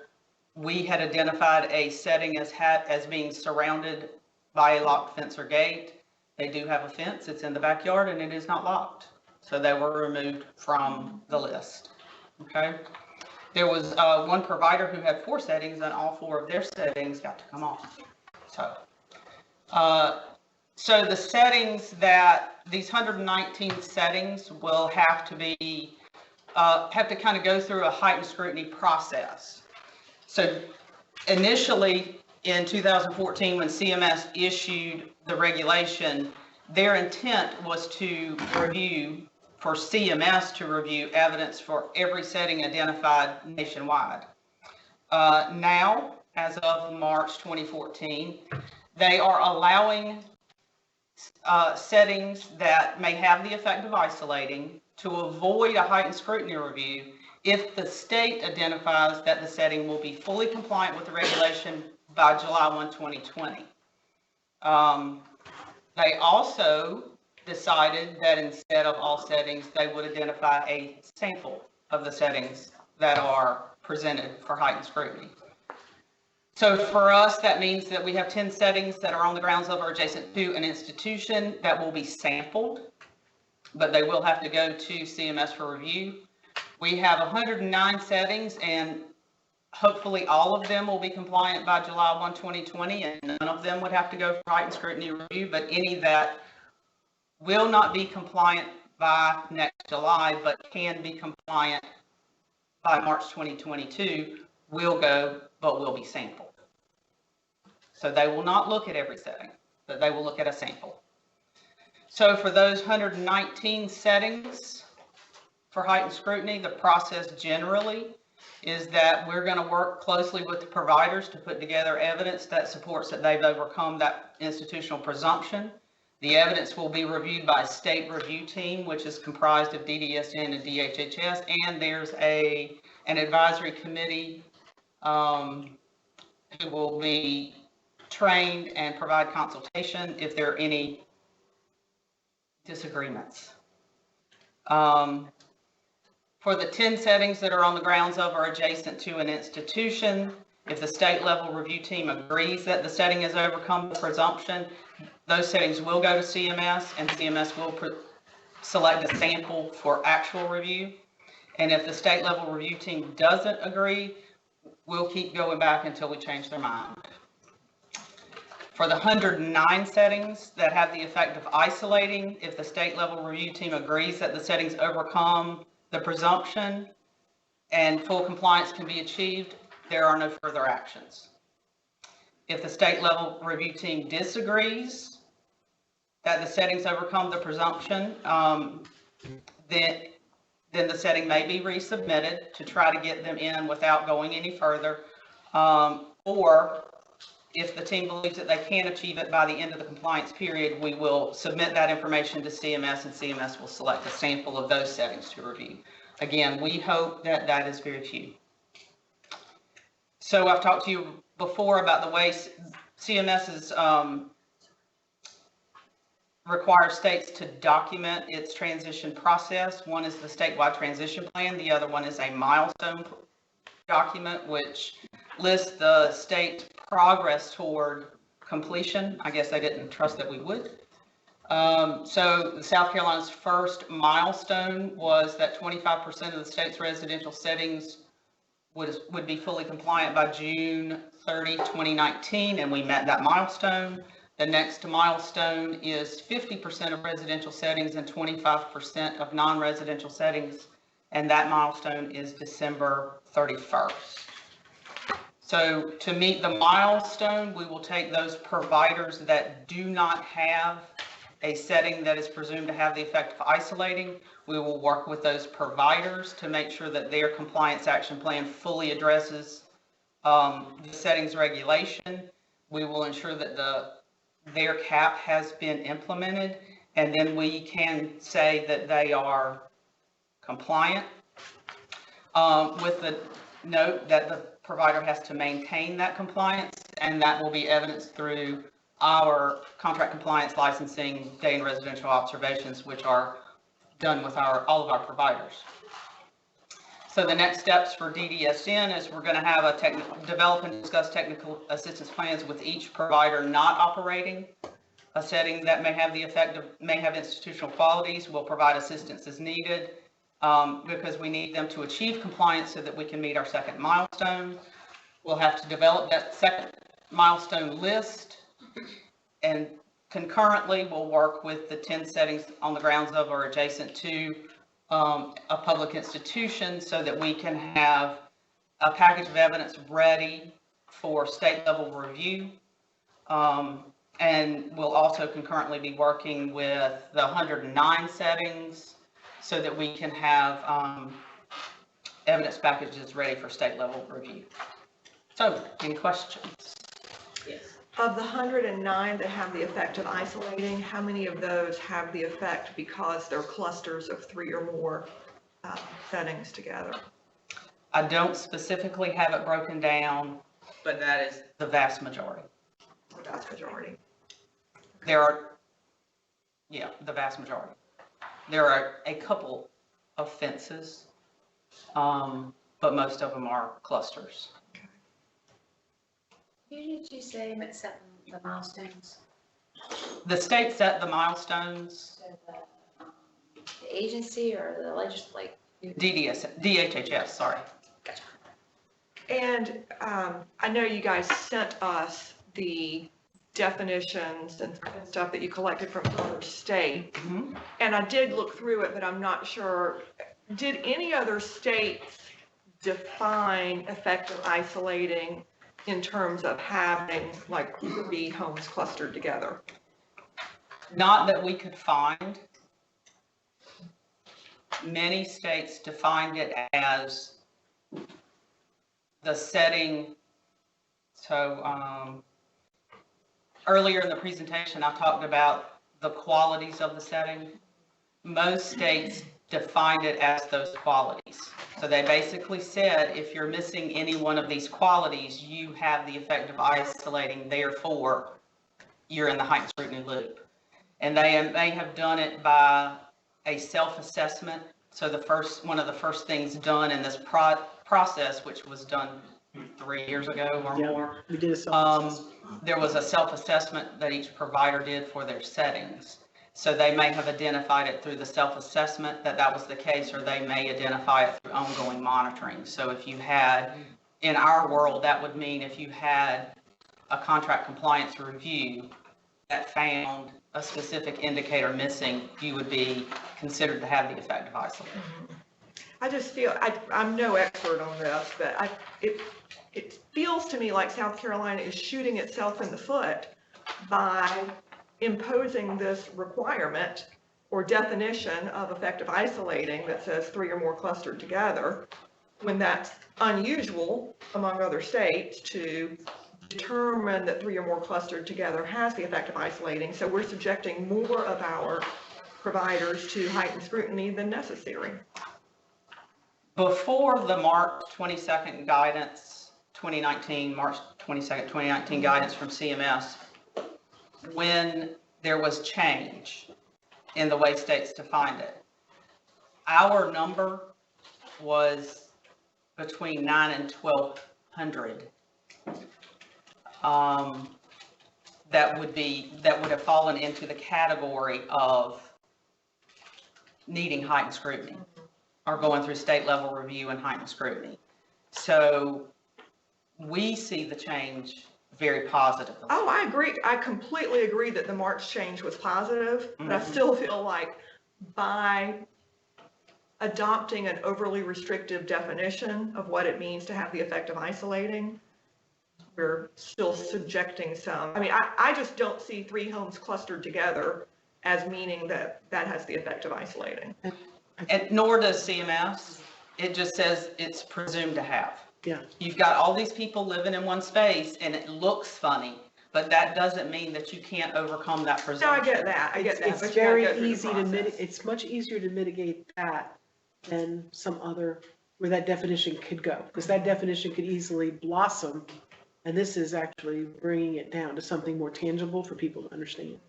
we had identified a setting as being surrounded by a locked fence or gate. They do have a fence, it's in the backyard, and it is not locked. So they were removed from the list, okay? There was one provider who had 4 settings, and all 4 of their settings got to come off. So the settings these 119 settings will have to kind of go through a heightened scrutiny process. So initially in 2014, when CMS issued the regulation, their intent was for CMS to review evidence for every setting identified nationwide. Now, as of March 2014, they are allowing settings that may have the effect of isolating to avoid a heightened scrutiny review if the state identifies that the setting will be fully compliant with the regulation by July 1, 2020. They also decided that instead of all settings, they would identify a sample of the settings that are presented for heightened scrutiny. So for us, that means that we have 10 settings that are on the grounds of or adjacent to an institution that will be sampled, but they will have to go to CMS for review. We have 109 settings, and hopefully all of them will be compliant by July 1, 2020, and none of them would have to go for heightened scrutiny review, but any that will not be compliant by next July, but can be compliant by March 2022, will go, but will be sampled. So they will not look at every setting, but they will look at a sample. So for those 119 settings for heightened scrutiny, the process generally is that we're going to work closely with the providers to put together evidence that supports that they've overcome that institutional presumption. The evidence will be reviewed by a state review team, which is comprised of DDSN and DHHS, and there's an advisory committee who will be trained and provide consultation if there are any disagreements. For the 10 settings that are on the grounds of or adjacent to an institution, if the state level review team agrees that the setting has overcome the presumption, those settings will go to CMS, and CMS will select a sample for actual review. And if the state level review team doesn't agree, we'll keep going back until we change their mind. For the 109 settings that have the effect of isolating, if the state level review team agrees that the settings overcome the presumption and full compliance can be achieved, there are no further actions. If the state level review team disagrees that the settings overcome the presumption, then the setting may be resubmitted to try to get them in without going any further. Or if the team believes that they can achieve it by the end of the compliance period, we will submit that information to CMS, and CMS will select a sample of those settings to review. Again, we hope that that is very few. So I've talked to you before about the way CMS is, requires states to document its transition process. One is the statewide transition plan. The other one is a milestone document, which lists the state's progress toward completion. I guess they didn't trust that we would. So South Carolina's first milestone was that 25% of the state's residential settings would be fully compliant by June 30, 2019, and we met that milestone. The next milestone is 50% of residential settings and 25% of non-residential settings, and that milestone is December 31st. So to meet the milestone, we will take those providers that do not have a setting that is presumed to have the effect of isolating. We will work with those providers to make sure that their compliance action plan fully addresses the settings regulation. We will ensure that their cap has been implemented, and then we can say that they are compliant, with the note that the provider has to maintain that compliance, and that will be evidenced through our contract compliance licensing day and residential observations, which are done with all of our providers. So the next steps for DDSN is we're going to have develop and discuss technical assistance plans with each provider not operating a setting that may have institutional qualities. We'll provide assistance as needed because we need them to achieve compliance so that we can meet our second milestone. We'll have to develop that second milestone list, and concurrently we'll work with the 10 settings on the grounds of or adjacent to a public institution so that we can have a package of evidence ready for state level review. And we'll also concurrently be working with the 109 settings so that we can have evidence packages ready for state level review. So, any questions? Yes. Of the 109 that have the effect of isolating, how many of those have the effect because they're clusters of 3 or more settings together? I don't specifically have it broken down, but that is the vast majority. The vast majority. There are, yeah, the vast majority. There are a couple of fences, but most of them are clusters. Who did you say set the milestones? The state set the milestones. So the agency or the legislature? DHHS, sorry. Gotcha. And I know you guys sent us the definitions and stuff that you collected from other states. Mm-hmm. And I did look through it, but I'm not sure. Did any other states define effective isolating in terms of having like 3 homes clustered together? Not that we could find. Many states defined it as the setting. So earlier in the presentation, I talked about the qualities of the setting. Most states defined it as those qualities. So they basically said, if you're missing any one of these qualities, you have the effect of isolating, therefore, you're in the heightened scrutiny loop. And they have done it by a self-assessment. So one of the first things done in this process, which was done 3 years ago or more, We did a self-assessment. there was a self-assessment that each provider did for their settings. So they may have identified it through the self-assessment that was the case, or they may identify it through ongoing monitoring. So if you had, in our world, that would mean if you had a contract compliance review that found a specific indicator missing, you would be considered to have the effect of isolating. I just feel, I'm no expert on this, but it feels to me like South Carolina is shooting itself in the foot by imposing this requirement or definition of effective isolating that says 3 or more clustered together, when that's unusual among other states to determine that 3 or more clustered together has the effect of isolating. So we're subjecting more of our providers to heightened scrutiny than necessary. Before the March 22nd guidance, 2019, March 22nd, 2019 guidance from CMS, when there was change in the way states defined it, our number was between 9 and 1,200. That would have fallen into the category of needing heightened scrutiny or going through state level review and heightened scrutiny. So we see the change very positively. Oh, I agree. I completely agree that the March change was positive, but I still feel like by adopting an overly restrictive definition of what it means to have the effect of isolating, we're still subjecting some, I mean, I just don't see 3 homes clustered together as meaning that that has the effect of isolating. And nor does CMS. It just says it's presumed to have. Yeah. You've got all these people living in one space and it looks funny, but that doesn't mean that you can't overcome that No, presumption. I get that. I get that. It's but you gotta very go through the easy to process. mitigate, it's much easier to mitigate that than some other, where that definition could go. Because that definition could easily blossom, and this is actually bringing it down to something more tangible for people to understand.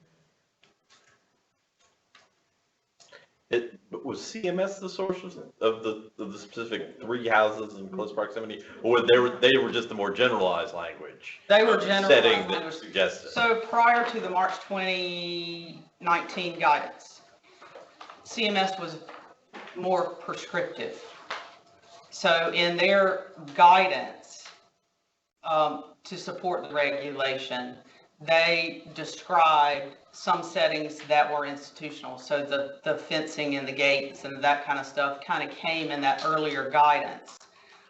But was CMS the source of the specific 3 houses in close proximity, or they were just the more generalized language? They were generalized Setting that language. suggested. So prior to the March 2019 guidance, CMS was more prescriptive. So in their guidance to support the regulation, they described some settings that were institutional. So the fencing and the gates and that kind of stuff kind of came in that earlier guidance.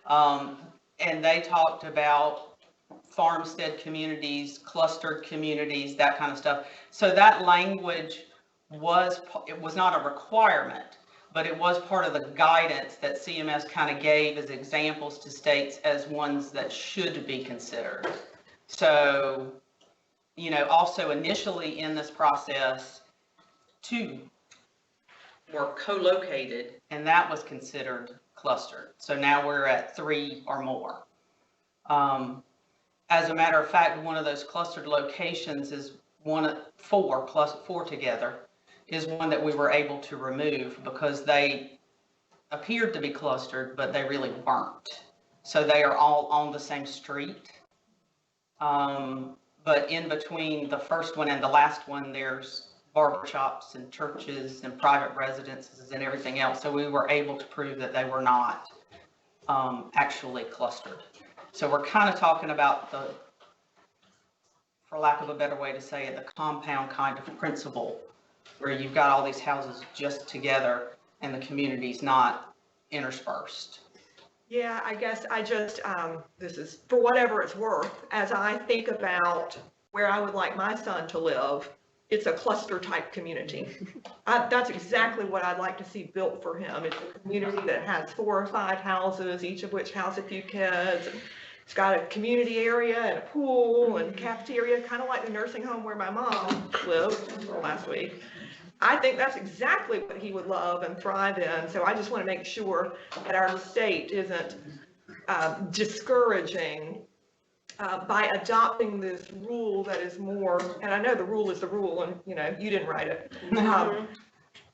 And they talked about farmstead communities, clustered communities, that kind of stuff. So that language it was not a requirement, but it was part of the guidance that CMS kind of gave as examples to states as ones that should be considered. So, you know, also initially in this process, 2 were co-located and that was considered clustered. So now we're at 3 or more. As a matter of fact, one of those clustered locations is 4 plus 4 together is one that we were able to remove because they appeared to be clustered, but they really weren't. So they are all on the same street. But in between the first one and the last one, there's barber shops and churches and private residences and everything else. So we were able to prove that they were not actually clustered. So we're kind of talking about the, for lack of a better way to say it, the compound kind of principle, where you've got all these houses just together and the community's not interspersed. Yeah, I guess I just, this is for whatever it's worth, as I think about where I would like my son to live, it's a cluster type community. That's exactly what I'd like to see built for him. It's a community that has 4 or 5 houses, each of which house a few kids. And it's got a community area and a pool and cafeteria, kind of like the nursing home where my mom lived last week. I think that's exactly what he would love and thrive in. So I just want to make sure that our state isn't discouraging by adopting this rule that is more, and I know the rule is the rule and, you know, you didn't write it.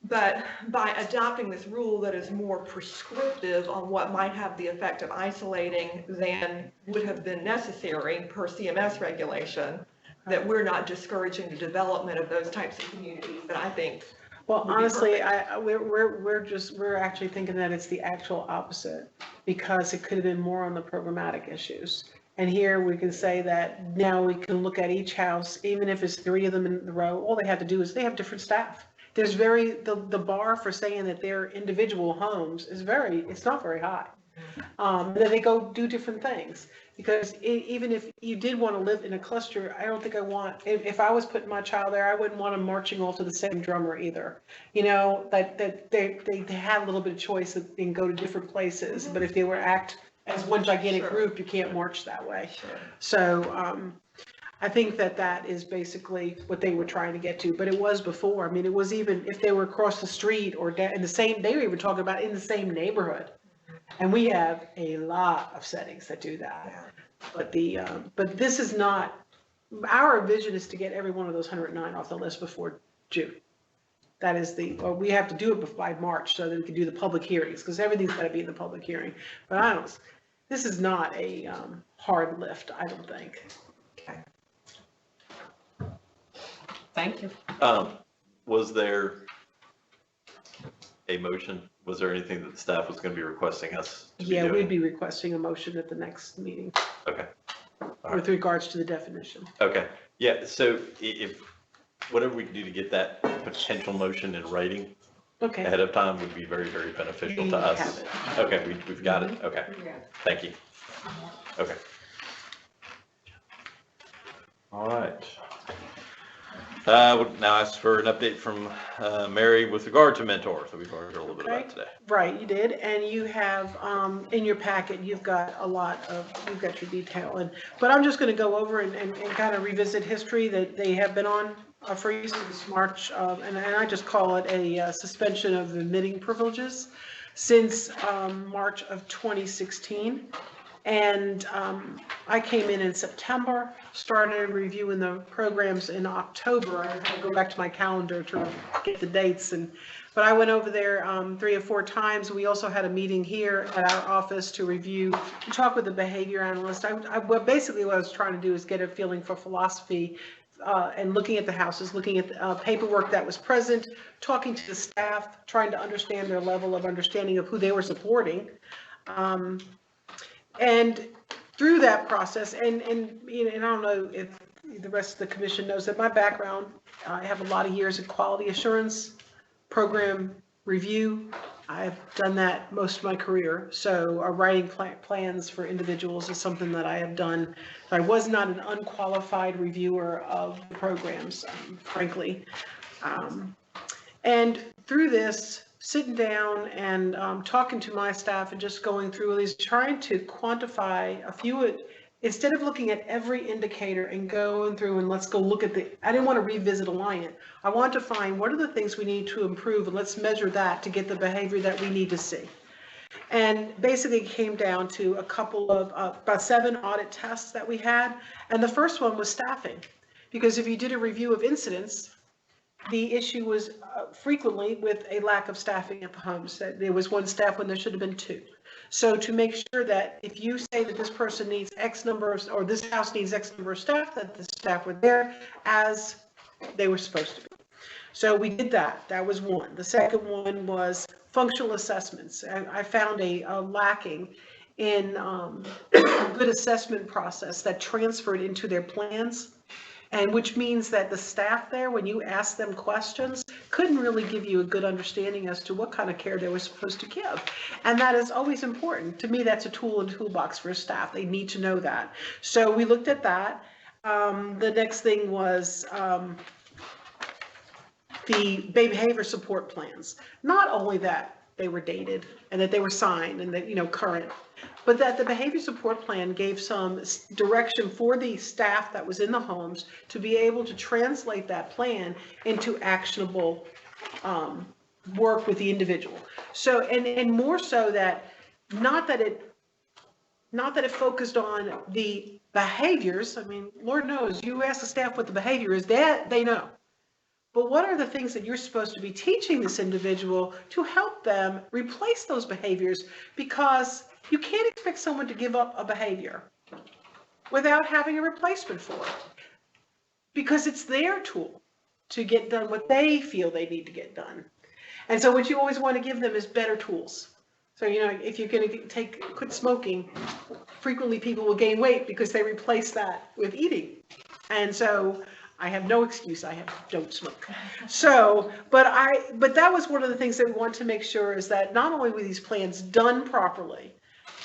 But by adopting this rule that is more prescriptive on what might have the effect of isolating than would have been necessary per CMS regulation, that we're not discouraging the development of those types of communities that I think. Well, honestly, we're actually thinking that it's the actual opposite, because it could have been more on the programmatic issues. And here we can say that now we can look at each house, even if it's 3 of them in the row, all they have to do is they have different staff. There's the bar for saying that they're individual homes is it's not very high. Then they go do different things. Because even if you did want to live in a cluster, I don't think if I was putting my child there, I wouldn't want them marching all to the same drummer either. You know, that they had a little bit of choice and go to different places. But if they were act as one gigantic group, you can't march that way. So I think that is basically what they were trying to get to. But it was before. I mean, it was even if they were across the street or in the same, they were even talking about in the same neighborhood. And we have a lot of settings that do that. But but this is not, our vision is to get every one of those 109 off the list before June. That is or we have to do it by March so that we can do the public hearings, because everything's got to be in the public hearing. But this is not a hard lift, I don't think. Okay. Thank you. Was there a motion? Was there anything that the staff was going to be requesting us to be doing? Yeah, we'd be requesting a motion at the next meeting Okay. with regards to the definition. Okay. Yeah. So if whatever we can do to get that potential motion in writing Okay. ahead of time would be very, very beneficial We to us. have it. Okay. We've got it. Okay. Thank you. Okay. All right. Would now ask for an update from Mary with regard to Mentor that we've already heard a little bit about today. Right, you did, and you have, in your packet, you've got you've got your detail, but I'm just gonna go over and kind of revisit history that they have been on for you since March, and I just call it a suspension of admitting privileges since March of 2016. And I came in September, started reviewing the programs in October. I had to go back to my calendar to get the dates, but I went over there 3 or 4 times. We also had a meeting here at our office to talk with the behavior analyst. Basically what I was trying to do is get a feeling for philosophy and looking at the houses, looking at the paperwork that was present, talking to the staff, trying to understand their level of understanding of who they were supporting. And through that process, and I don't know if the rest of the commission knows that my background, I have a lot of years in quality assurance, program review. I've done that most of my career. So writing plans for individuals is something that I have done. I was not an unqualified reviewer of programs, frankly. And through this, sitting down and talking to my staff and just going through these, trying to quantify a few, instead of looking at every indicator and going through and let's go look at I didn't want to revisit Alliant. I want to find what are the things we need to improve and let's measure that to get the behavior that we need to see. And basically it came down to a couple of, about 7 audit tests that we had. And the first one was staffing. Because if you did a review of incidents, the issue was frequently with a lack of staffing at the homes, that there was 1 staff when there should have been 2. So to make sure that if you say that this person needs X number of, or this house needs X number of staff, that the staff were there as they were supposed to be. So we did that. That was one. The second one was functional assessments. I found a lacking in a good assessment process that transferred into their plans. And which means that the staff there, when you ask them questions, couldn't really give you a good understanding as to what kind of care they were supposed to give. And that is always important. To me, that's a tool in the toolbox for staff. They need to know that. So we looked at that. The next thing was the behavior support plans. Not only that they were dated and that they were signed and that, current, but that the behavior support plan gave some direction for the staff that was in the homes to be able to translate that plan into actionable work with the individual. So, and more so that, not that it focused on the behaviors. I mean, Lord knows, you ask the staff what the behavior is, that they know. But what are the things that you're supposed to be teaching this individual to help them replace those behaviors? Because you can't expect someone to give up a behavior without having a replacement for it. Because it's their tool to get done what they feel they need to get done. And so what you always want to give them is better tools. So, if you're going to quit smoking, frequently people will gain weight because they replace that with eating. And so I have no excuse. I don't smoke. So, but that was one of the things that we want to make sure is that not only were these plans done properly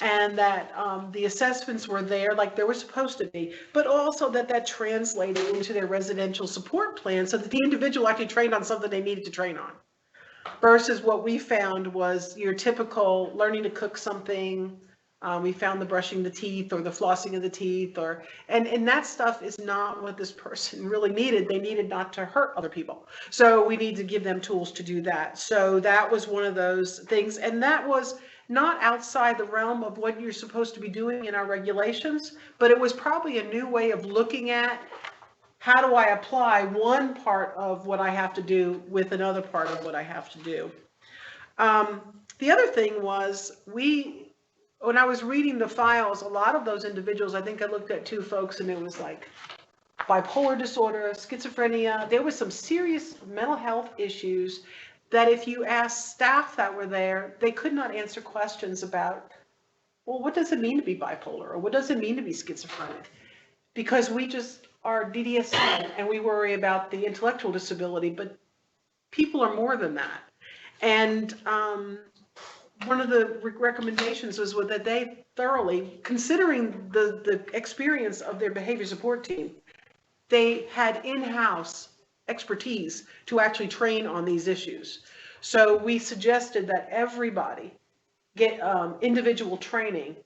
and that the assessments were there like they were supposed to be, but also that translated into their residential support plan so that the individual actually trained on something they needed to train on. Versus what we found was your typical learning to cook something. We found the brushing the teeth or the flossing of the teeth, and that stuff is not what this person really needed. They needed not to hurt other people. So we need to give them tools to do that. So that was one of those things. And that was, not outside the realm of what you're supposed to be doing in our regulations, but it was probably a new way of looking at how do I apply one part of what I have to do with another part of what I have to do. The other thing was when I was reading the files, a lot of those individuals, I think I looked at 2 folks and it was like bipolar disorder, schizophrenia. There was some serious mental health issues that if you asked staff that were there, they could not answer questions about, well, what does it mean to be bipolar? Or what does it mean to be schizophrenic? Because we just are DDSN and we worry about the intellectual disability, but people are more than that. And one of the recommendations was that they thoroughly, considering the experience of their behavior support team, they had in-house expertise to actually train on these issues. So we suggested that everybody get individual training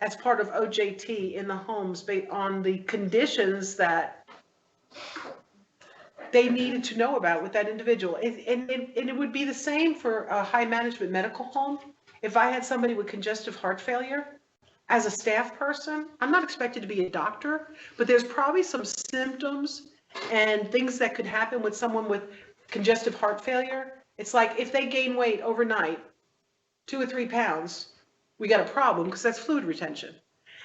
as part of OJT in the homes based on the conditions that they needed to know about with that individual. And it would be the same for a high management medical home. If I had somebody with congestive heart failure, as a staff person, I'm not expected to be a doctor, but there's probably some symptoms and things that could happen with someone with congestive heart failure. It's like if they gain weight overnight, 2 or 3 pounds, we got a problem because that's fluid retention.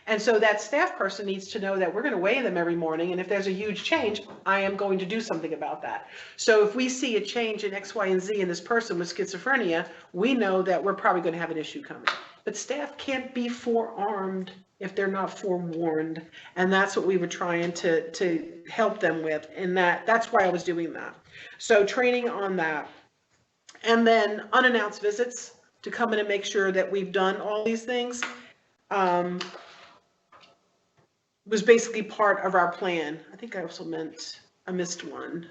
And so that staff person needs to know that we're going to weigh them every morning, and if there's a huge change, I am going to do something about that. So if we see a change in X, Y, and Z in this person with schizophrenia, we know that we're probably going to have an issue coming. But staff can't be forearmed if they're not forewarned, and that's what we were trying to help them with, and that's why I was doing that. So training on that. And then unannounced visits to come in and make sure that we've done all these things. Was basically part of our plan. I think I also missed one.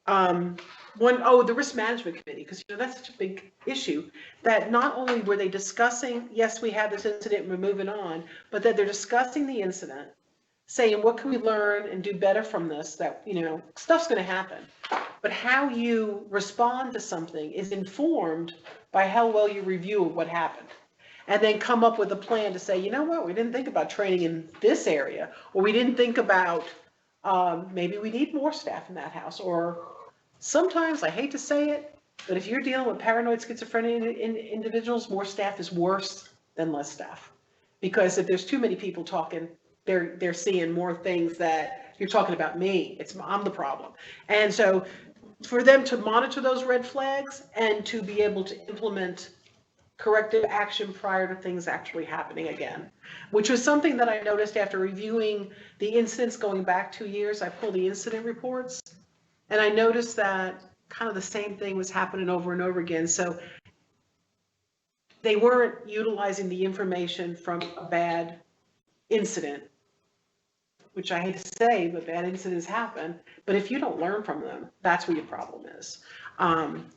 The risk management committee, because that's such a big issue, that not only were they discussing, yes, we had this incident and we're moving on, but that they're discussing the incident, saying what can we learn and do better from this, that stuff's going to happen. But how you respond to something is informed by how well you review what happened. And then come up with a plan to say, you know what, we didn't think about training in this area, or we didn't think about maybe we need more staff in that house. Or sometimes, I hate to say it, but if you're dealing with paranoid schizophrenia individuals, more staff is worse than less staff. Because if there's too many people talking, they're seeing more things that you're talking about me. I'm the problem. And so for them to monitor those red flags and to be able to implement corrective action prior to things actually happening again, which was something that I noticed after reviewing the incidents going back 2 years. I pulled the incident reports and I noticed that kind of the same thing was happening over and over again. So they weren't utilizing the information from a bad incident, which I hate to say, but bad incidents happen. But if you don't learn from them, that's where your problem is.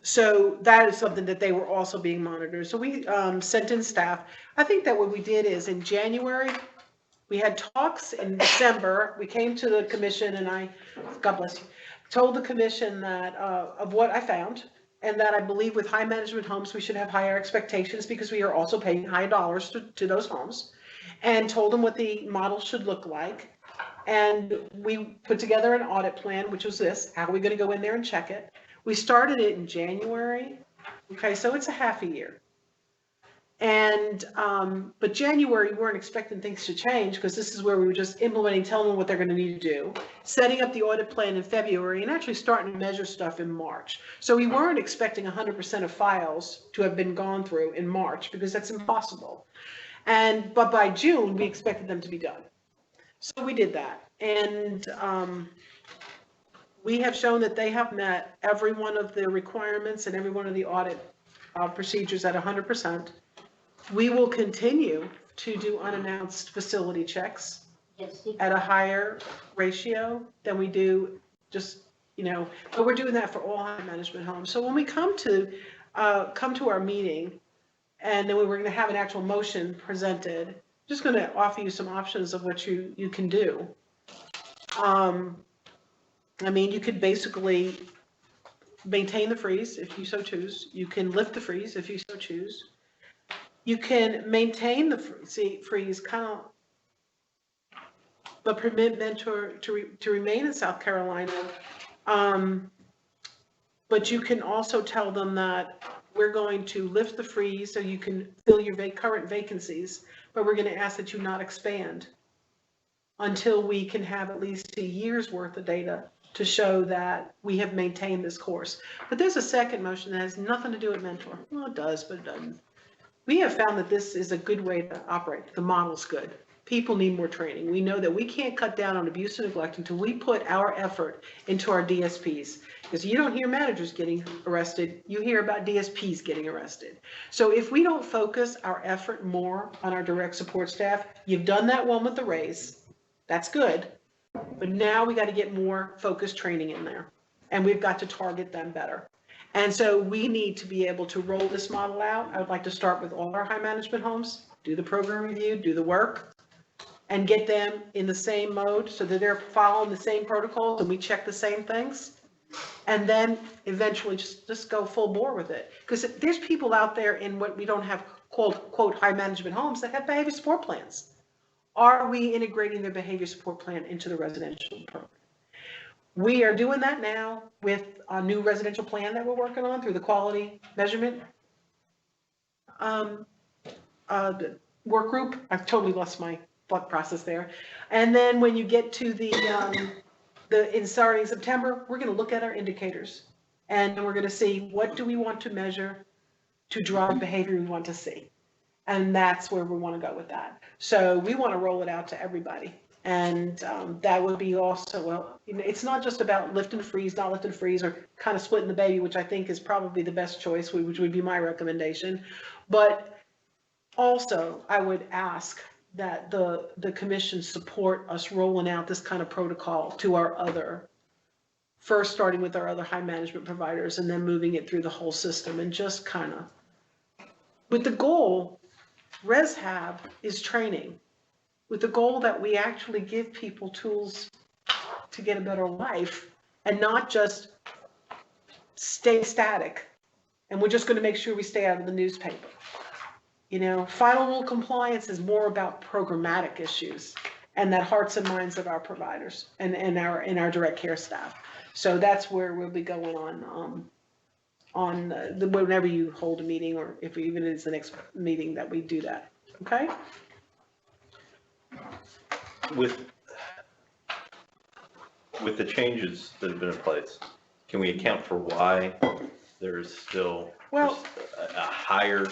So that is something that they were also being monitored. So we sent in staff. I think that what we did is in January, we had talks. In December, we came to the commission and God bless you, told the commission that of what I found, and that I believe with high management homes, we should have higher expectations because we are also paying high dollars to those homes, and told them what the model should look like. And we put together an audit plan, which was this: how are we going to go in there and check it? We started it in January. Okay, so it's a half a year. And, but January, we weren't expecting things to change because this is where we were just implementing, telling them what they're going to need to do, setting up the audit plan in February, and actually starting to measure stuff in March. So we weren't expecting 100% of files to have been gone through in March because that's impossible. But by June, we expected them to be done. So we did that. And we have shown that they have met every one of the requirements and every one of the audit procedures at 100%. We will continue to do unannounced facility checks at a higher ratio than we do just, but we're doing that for all high management homes. So when we come to our meeting, and then we're going to have an actual motion presented, I'm just going to offer you some options of what you can do. You could basically maintain the freeze if you so choose. You can lift the freeze if you so choose. You can maintain the freeze, kind of, but permit mentor to remain in South Carolina. But you can also tell them that we're going to lift the freeze so you can fill your current vacancies, but we're going to ask that you not expand until we can have at least a year's worth of data to show that we have maintained this course. But there's a second motion that has nothing to do with mentor. Well, it does, but it doesn't. We have found that this is a good way to operate. The model's good. People need more training. We know that we can't cut down on abuse and neglect until we put our effort into our DSPs. Because you don't hear managers getting arrested, you hear about DSPs getting arrested. So if we don't focus our effort more on our direct support staff, you've done that one with the raise, that's good, but now we got to get more focused training in there, and we've got to target them better. And so we need to be able to roll this model out. I would like to start with all our high management homes, do the program review, do the work, and get them in the same mode so that they're following the same protocols and we check the same things. And then eventually just go full bore with it. Because there's people out there in what we don't have called, quote, high management homes that have behavior support plans. Are we integrating their behavior support plan into the residential program? We are doing that now with a new residential plan that we're working on through the quality measurement work group. I've totally lost my thought process there. And then when you get to in starting September, we're going to look at our indicators and we're going to see what do we want to measure to drive behavior we want to see. And that's where we want to go with that. So we want to roll it out to everybody. And that would be also, well, you know, it's not just about lift and freeze, not lift and freeze, or kind of splitting the baby, which I think is probably the best choice, which would be my recommendation. But also, I would ask that the commission support us rolling out this kind of protocol to our other, first starting with our other high management providers and then moving it through the whole system, and just kind of, with the goal, ResHab is training, with the goal that we actually give people tools to get a better life and not just stay static. And we're just going to make sure we stay out of the newspaper. You know, final rule compliance is more about programmatic issues and that hearts and minds of our providers and our direct care staff. So that's where we'll be going on whenever you hold a meeting, or if even it's the next meeting that we do that. Okay. With the changes that have been in place, can we account for why there's still Well, a higher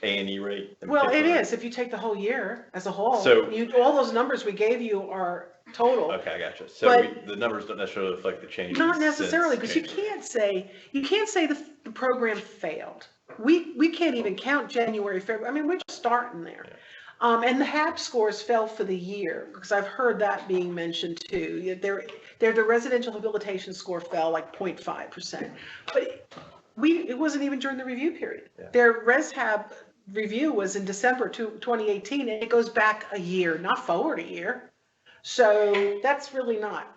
A&E rate? Well, it is, if you take the whole year as a whole. So- All those numbers we gave you are total. Okay, I gotcha. So But- the numbers don't necessarily reflect the changes. Not necessarily, because you since can't say the program failed. We can't even count January, February. I mean, we're just starting there. Yeah. And the HAP scores fell for the year, because I've heard that being mentioned too. The residential habilitation score fell like 0.5%. But it wasn't even during the review period. Yeah. Their ResHab review was in December 2018, and it goes back a year, not forward a year. So that's really not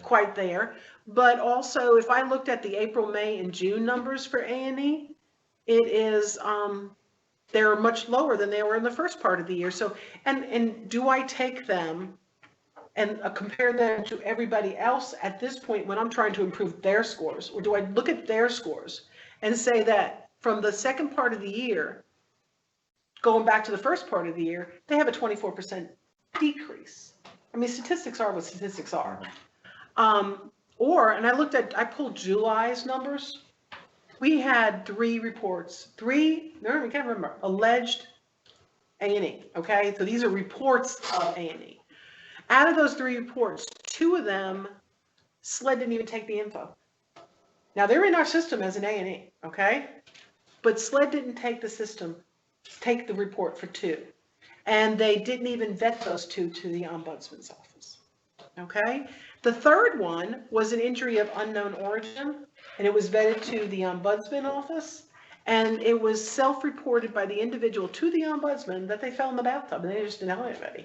quite there. But also, if I looked at the April, May, and June numbers for A&E, it is, they're much lower than they were in the first part of the year. So, and do I take them and compare them to everybody else at this point when I'm trying to improve their scores? Or do I look at their scores and say that from the second part of the year, going back to the first part of the year, they have a 24% decrease? I mean, statistics are what statistics are. I pulled July's numbers. We had 3 reports, I can't remember, alleged A&E, okay? So these are reports of A&E. Out of those 3 reports, 2 of them, SLED didn't even take the info. Now, they're in our system as an A&E, okay? But SLED didn't take the report for 2. And they didn't even vet those 2 to the ombudsman's office, okay? The third one was an injury of unknown origin, and it was vetted to the ombudsman office, and it was self-reported by the individual to the ombudsman that they fell in the bathtub, and they just didn't tell anybody.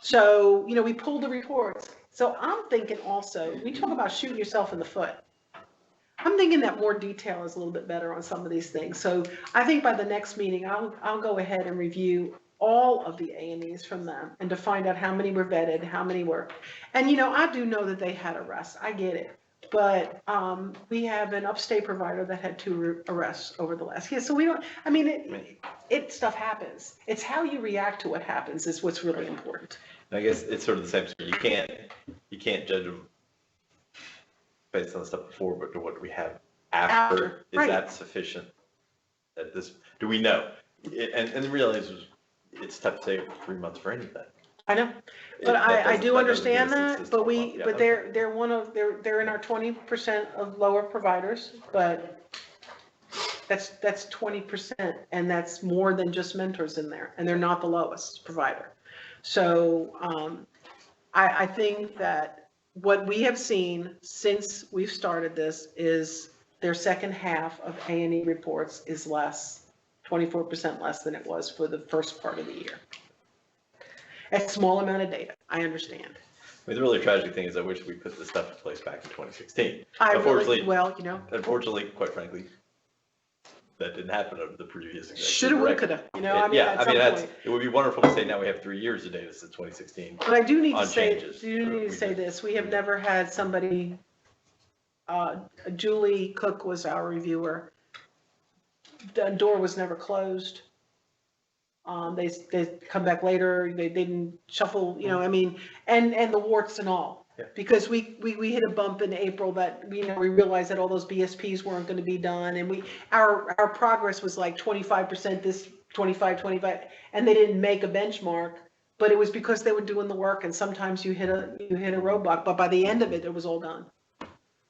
So, you know, we pulled the reports. So I'm thinking also, we talk about shooting yourself in the foot. I'm thinking that more detail is a little bit better on some of these things. So I think by the next meeting, I'll go ahead and review all of the A&Es from them and to find out how many were vetted, how many were. And, you know, I do know that they had arrests. I get it. But we have an upstate provider that had 2 arrests over the last year. So we don't, I mean, stuff happens. It's how you react to what happens is what's really important. And I guess it's sort of the same thing. You can't judge them based on the stuff before, but to what we have after. Is right. that sufficient? Do we know? And the reality is, it's tough to say 3 months for anything. I know, but I do understand that, but they're they're in our 20% of lower providers, but that's 20%, and that's more than just mentors in there, and they're not the lowest provider. So I think that what we have seen since we've started this is their second half of A&E reports is less, 24% less than it was for the first part of the year. A small amount of data, I understand. I mean, the really tragic thing is I wish we put this stuff in place back in 2016. Unfortunately, quite frankly, that didn't happen under the previous executive shoulda, woulda, director. coulda, you know, I mean, at some point. It would be wonderful to say now we have 3 years of data since 2016. But I do need to say, changes. this, we have never had somebody, Julie Cook was our reviewer. The door was never closed. They come back later, they didn't shuffle, you know, I mean, and the warts and all. Yeah. Because we hit a bump in April that, you know, we realized that all those BSPs weren't gonna be done, and our progress was like 25% this, 25, and they didn't make a benchmark, but it was because they were doing the work, and sometimes you hit a roadblock, but by the end of it, it was all done.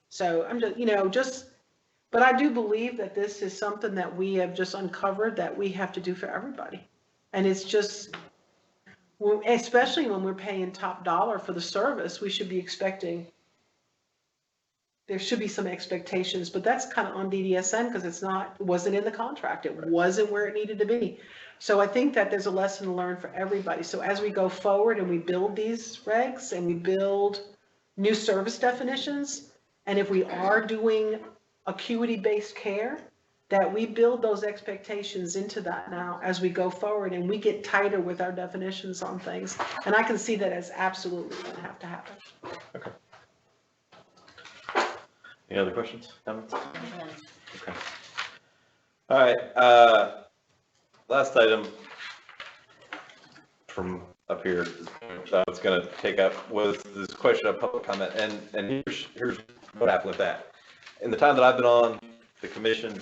So I'm just, you know, but I do believe that this is something that we have just uncovered that we have to do for everybody. And it's just, especially when we're paying top dollar for the service, we should be expecting, there should be some expectations, but that's kind of on DDSN because it wasn't in the contract. It wasn't where it needed to be. So I think that there's a lesson to learn for everybody. So as we go forward and we build these regs and we build new service definitions, and if we are doing acuity-based care, that we build those expectations into that now as we go forward and we get tighter with our definitions on things. And I can see that as absolutely going to have to happen. Okay. Any other questions, comments? Okay. All right, last item from up here that I was going to take up was this question of public comment, and here's what happened with that. In the time that I've been on the commission,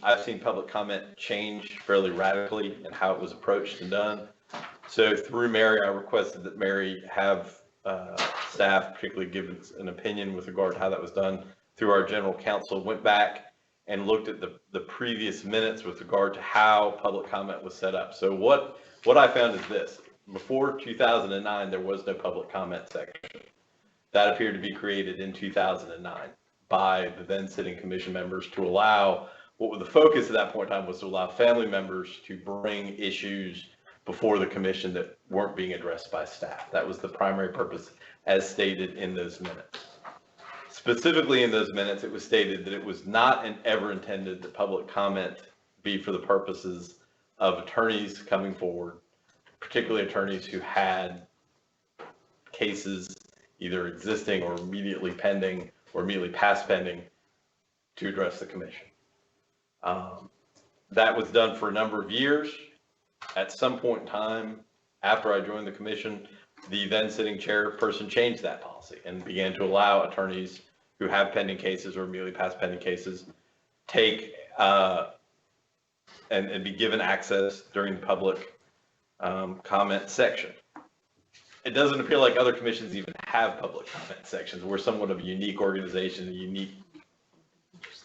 I've seen public comment change fairly radically in how it was approached and done. So through Mary, I requested that Mary have staff particularly give an opinion with regard to how that was done. Through our general counsel, went back and looked at the previous minutes with regard to how public comment was set up. So what I found is this: before 2009, there was no public comment section. That appeared to be created in 2009 by the then sitting commission members to allow, what the focus at that point in time was to allow family members to bring issues before the commission that weren't being addressed by staff. That was the primary purpose as stated in those minutes. Specifically in those minutes, it was stated that it was not ever intended that public comment be for the purposes of attorneys coming forward, particularly attorneys who had cases either existing or immediately pending or immediately past pending to address the commission. That was done for a number of years. At some point in time, after I joined the commission, the then sitting chairperson changed that policy and began to allow attorneys who have pending cases or immediately past pending cases take and be given access during the public comment section. It doesn't appear like other commissions even have public comment sections. We're somewhat of a unique organization, a unique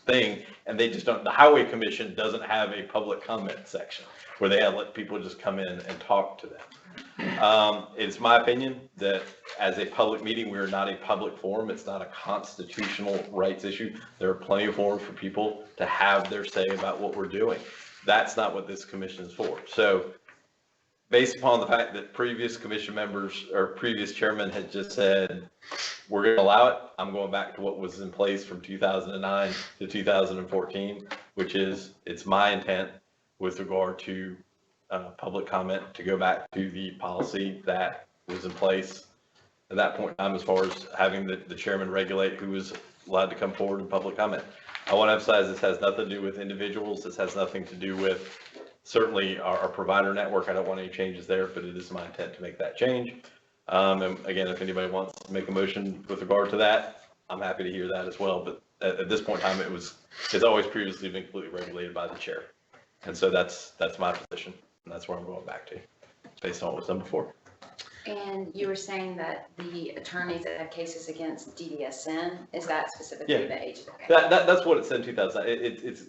thing, and they just don't. The Highway Commission doesn't have a public comment section where they let people just come in and talk to them. It's my opinion that as a public meeting, we are not a public forum. It's not a constitutional rights issue. There are plenty of forums for people to have their say about what we're doing. That's not what this commission is for. So based upon the fact that previous commission members or previous chairman had just said, we're going to allow it, I'm going back to what was in place from 2009 to 2014, which is, it's my intent with regard to public comment to go back to the policy that was in place at that point in time, as far as having the chairman regulate who was allowed to come forward in public comment. I want to emphasize this has nothing to do with individuals. This has nothing to do with certainly our provider network. I don't want any changes there, but it is my intent to make that change. And again, if anybody wants to make a motion with regard to that, I'm happy to hear that as well. But at this point in time, it's always previously been completely regulated by the chair. And so that's my position. And that's where I'm going back to, based on what was done before. And you were saying that the attorneys that have cases against DDSN, is that specifically the age? Okay. That's what it said in 2000. It's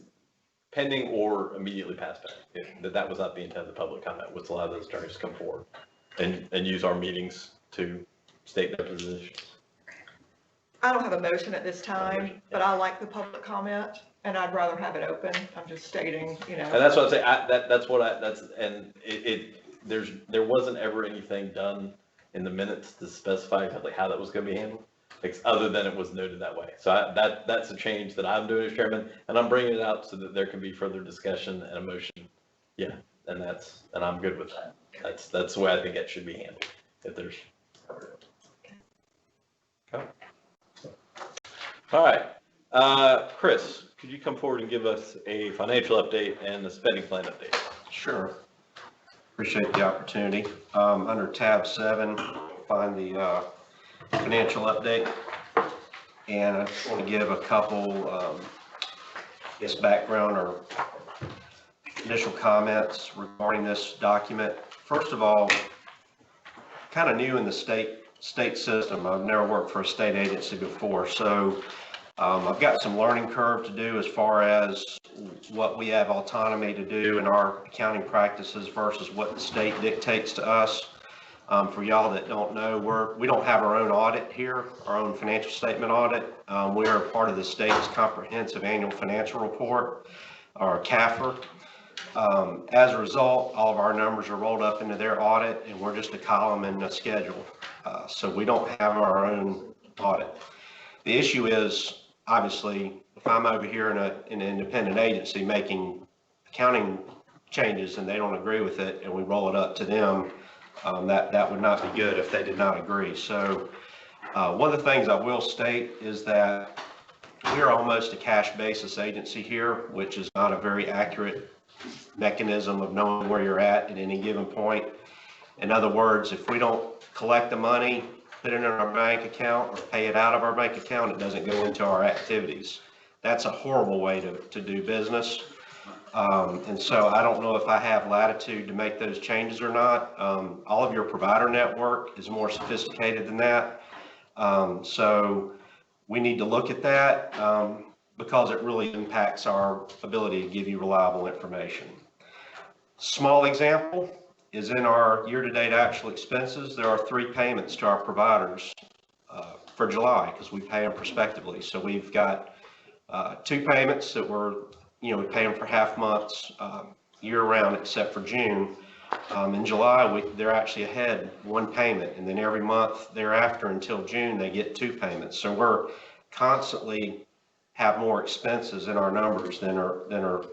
pending or immediately past pending. That was not the intent of the public comment, was to allow those attorneys to come forward and use our meetings to state their positions. I don't have a motion at this time, but I like the public comment and I'd rather have it open. I'm just stating, you know. And that's what I'm saying. There wasn't ever anything done in the minutes to specify exactly how that was going to be handled, other than it was noted that way. So that's a change that I'm doing as chairman, and I'm bringing it out so that there can be further discussion and a motion. Yeah, and I'm good with that. That's the way I think it should be handled. If there's. Okay. All right, Chris, could you come forward and give us a financial update and a spending plan update? Sure. Appreciate the opportunity. Under tab 7, find the financial update. And I just want to give a couple, background or initial comments regarding this document. First of all, kind of new in the state system. I've never worked for a state agency before, so I've got some learning curve to do as far as what we have autonomy to do in our accounting practices versus what the state dictates to us. For y'all that don't know, we don't have our own audit here, our own financial statement audit. We are part of the state's comprehensive annual financial report, or CAFR. As a result, all of our numbers are rolled up into their audit, and we're just a column in the schedule. So we don't have our own audit. The issue is, obviously, if I'm over here in an independent agency making accounting changes and they don't agree with it and we roll it up to them, that would not be good if they did not agree. So one of the things I will state is that we're almost a cash basis agency here, which is not a very accurate mechanism of knowing where you're at any given point. In other words, if we don't collect the money, put it in our bank account or pay it out of our bank account, it doesn't go into our activities. That's a horrible way to do business. And so I don't know if I have latitude to make those changes or not. All of your provider network is more sophisticated than that. So we need to look at that because it really impacts our ability to give you reliable information. Small example is in our year-to-date actual expenses. There are 3 payments to our providers for July because we pay them prospectively. So we've got 2 payments that we pay them for half months year-round except for June. In July, they're actually ahead 1 payment, and then every month thereafter until June, they get 2 payments. So we're constantly have more expenses in our numbers than are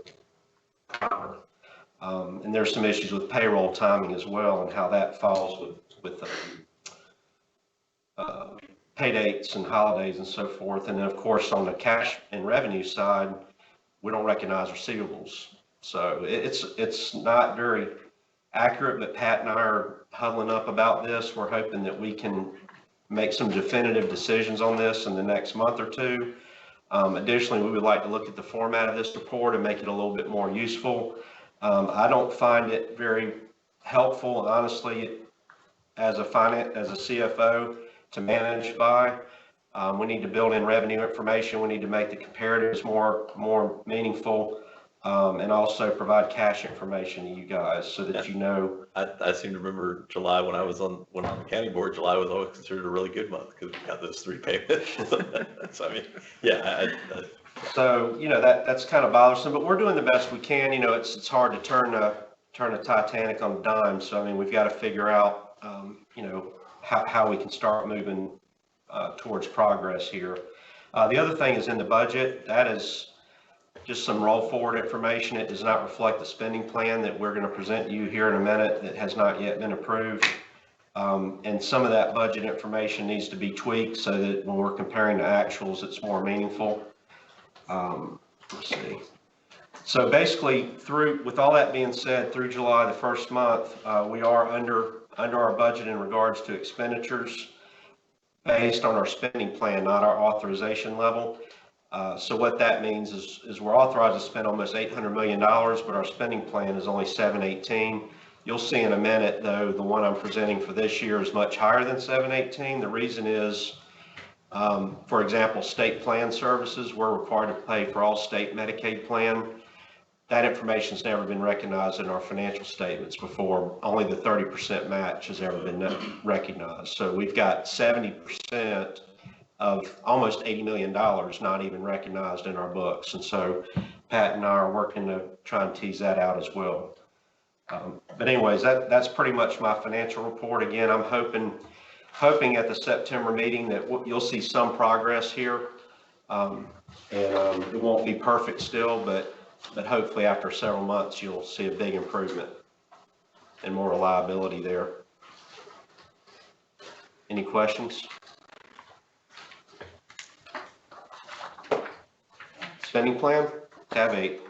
proper. And there's some issues with payroll timing as well and how that falls with pay dates and holidays and so forth. And then of course on the cash and revenue side, we don't recognize receivables. So it's not very accurate, but Pat and I are huddling up about this. We're hoping that we can make some definitive decisions on this in the next month or 2. Additionally, we would like to look at the format of this report and make it a little bit more useful. I don't find it very helpful, honestly, as a CFO to manage by. We need to build in revenue information. We need to make the comparatives more meaningful, and also provide cash information to you guys so that you know. I seem to remember July when I was on the county board. July was always considered a really good month because we got those 3 payments. So I mean, yeah. So that's kind of bothersome, but we're doing the best we can. It's hard to turn turn the Titanic on a dime. So, I mean, we've got to figure out, how we can start moving towards progress here. The other thing is in the budget. That is just some roll forward information. It does not reflect the spending plan that we're going to present to you here in a minute that has not yet been approved. And some of that budget information needs to be tweaked so that when we're comparing the actuals, it's more meaningful. Let's see. So basically, with all that being said, through July, the first month, we are under our budget in regards to expenditures based on our spending plan, not our authorization level. So what that means is we're authorized to spend almost $800 million, but our spending plan is only $718. You'll see in a minute, though, the one I'm presenting for this year is much higher than $718. The reason is, for example, state plan services, we're required to pay for all state Medicaid plan. That information's never been recognized in our financial statements before. Only the 30% match has ever been recognized. So we've got 70% of almost $80 million not even recognized in our books. And so Pat and I are working to try and tease that out as well. But anyways, that's pretty much my financial report. Again, I'm hoping at the September meeting that you'll see some progress here. It won't be perfect still, but hopefully after several months, you'll see a big improvement and more reliability there. Any questions? Spending plan, tab 8.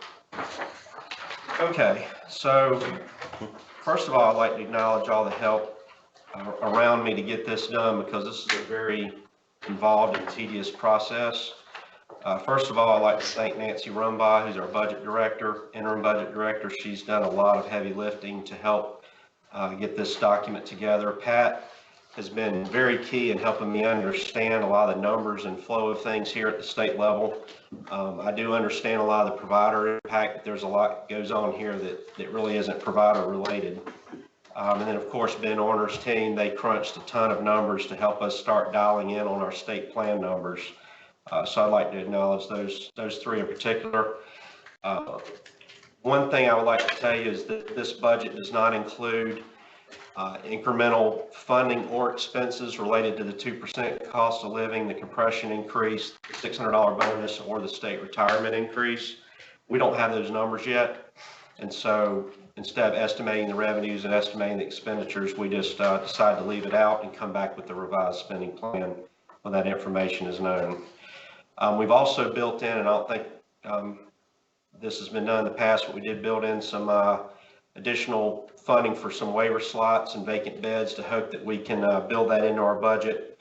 Okay, so first of all, I'd like to acknowledge all the help around me to get this done, because this is a very involved and tedious process. First of all, I'd like to thank Nancy Rumbaugh, who's our budget director, interim budget director. She's done a lot of heavy lifting to help get this document together. Pat has been very key in helping me understand a lot of the numbers and flow of things here at the state level. I do understand a lot of the provider impact, but there's a lot that goes on here that really isn't provider related. And then of course, Ben Orner's team, they crunched a ton of numbers to help us start dialing in on our state plan numbers. So I'd like to acknowledge those three in particular. One thing I would like to tell you is that this budget does not include incremental funding or expenses related to the 2% cost of living, the compression increase, the $600 bonus, or the state retirement increase. We don't have those numbers yet. And so instead of estimating the revenues and estimating the expenditures, we just decide to leave it out and come back with the revised spending plan when that information is known. We've also built in, and I don't think this has been done in the past, but we did build in some additional funding for some waiver slots and vacant beds to hope that we can build that into our budget.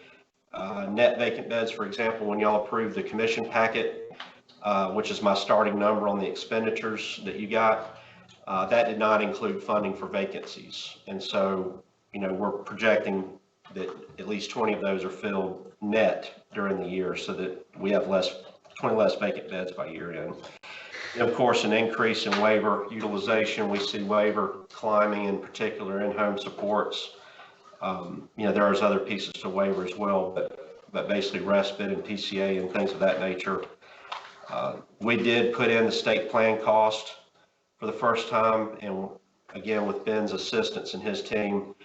Net vacant beds, for example, when y'all approved the commission packet, which is my starting number on the expenditures that you got, that did not include funding for vacancies. And so, we're projecting that at least 20 of those are filled net during the year, so that we have 20 less vacant beds by year end. And of course, an increase in waiver utilization. We see waiver climbing, in particular in-home supports. There's other pieces to waiver as well, but basically respite and PCA and things of that nature. We did put in the state plan cost for the first time, and again, with Ben's assistance and his team,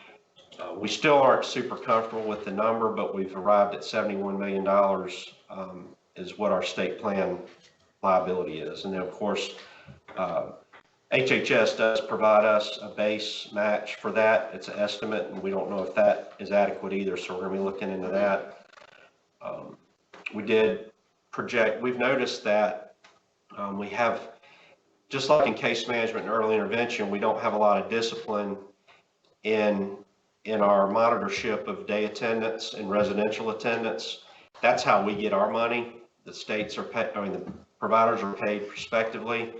we still aren't super comfortable with the number, but we've arrived at $71 million is what our state plan liability is. And then of course, HHS does provide us a base match for that. It's an estimate, and we don't know if that is adequate either, so we're going to be looking into that. We did project, we've noticed that we have, just like in case management and early intervention, we don't have a lot of discipline in our monitorship of day attendance and residential attendance. That's how we get our money. The states are the providers are paid prospectively.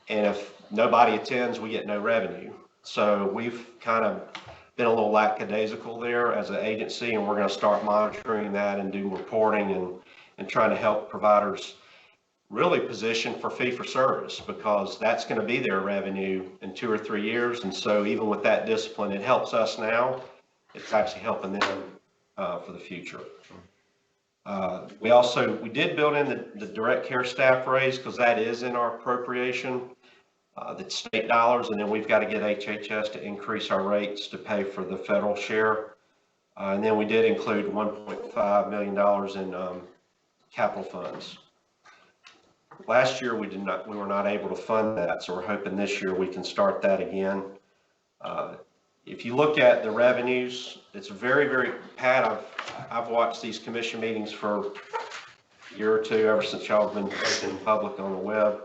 And if nobody attends, we get no revenue. So we've kind of been a little lackadaisical there as an agency, and we're going to start monitoring that and do reporting and trying to help providers really position for fee for service, because that's going to be their revenue in 2 or 3 years. And so even with that discipline, it helps us now. It's actually helping them for the future. We did build in the direct care staff raise, because that is in our appropriation. That's state dollars, and then we've got to get HHS to increase our rates to pay for the federal share. And then we did include $1.5 million in capital funds. Last year we were not able to fund that, so we're hoping this year we can start that again. If you look at the revenues, it's very, very, Pat, I've watched these commission meetings for a year or two, ever since y'all have been in public on the web.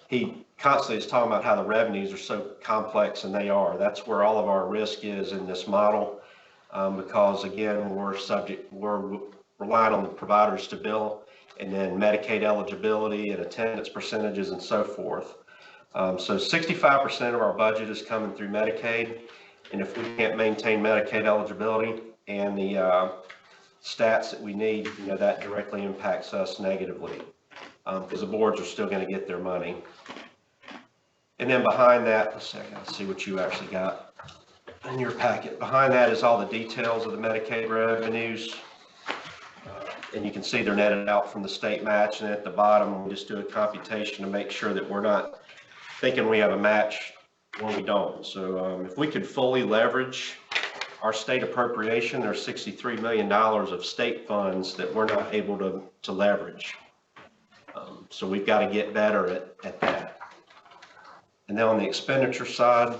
He constantly is talking about how the revenues are so complex, and they are. That's where all of our risk is in this model, because again, we're relying on the providers to bill, and then Medicaid eligibility and attendance percentages and so forth. So 65% of our budget is coming through Medicaid, and if we can't maintain Medicaid eligibility and the stats that we need, that directly impacts us negatively, because the boards are still going to get their money. And then behind that, let's see what you actually got in your packet. Behind that is all the details of the Medicaid revenues. And you can see they're netted out from the state match, and at the bottom, we just do a computation to make sure that we're not thinking we have a match when we don't. So if we could fully leverage our state appropriation, there's $63 million of state funds that we're not able to leverage. So we've got to get better at that. And then on the expenditure side,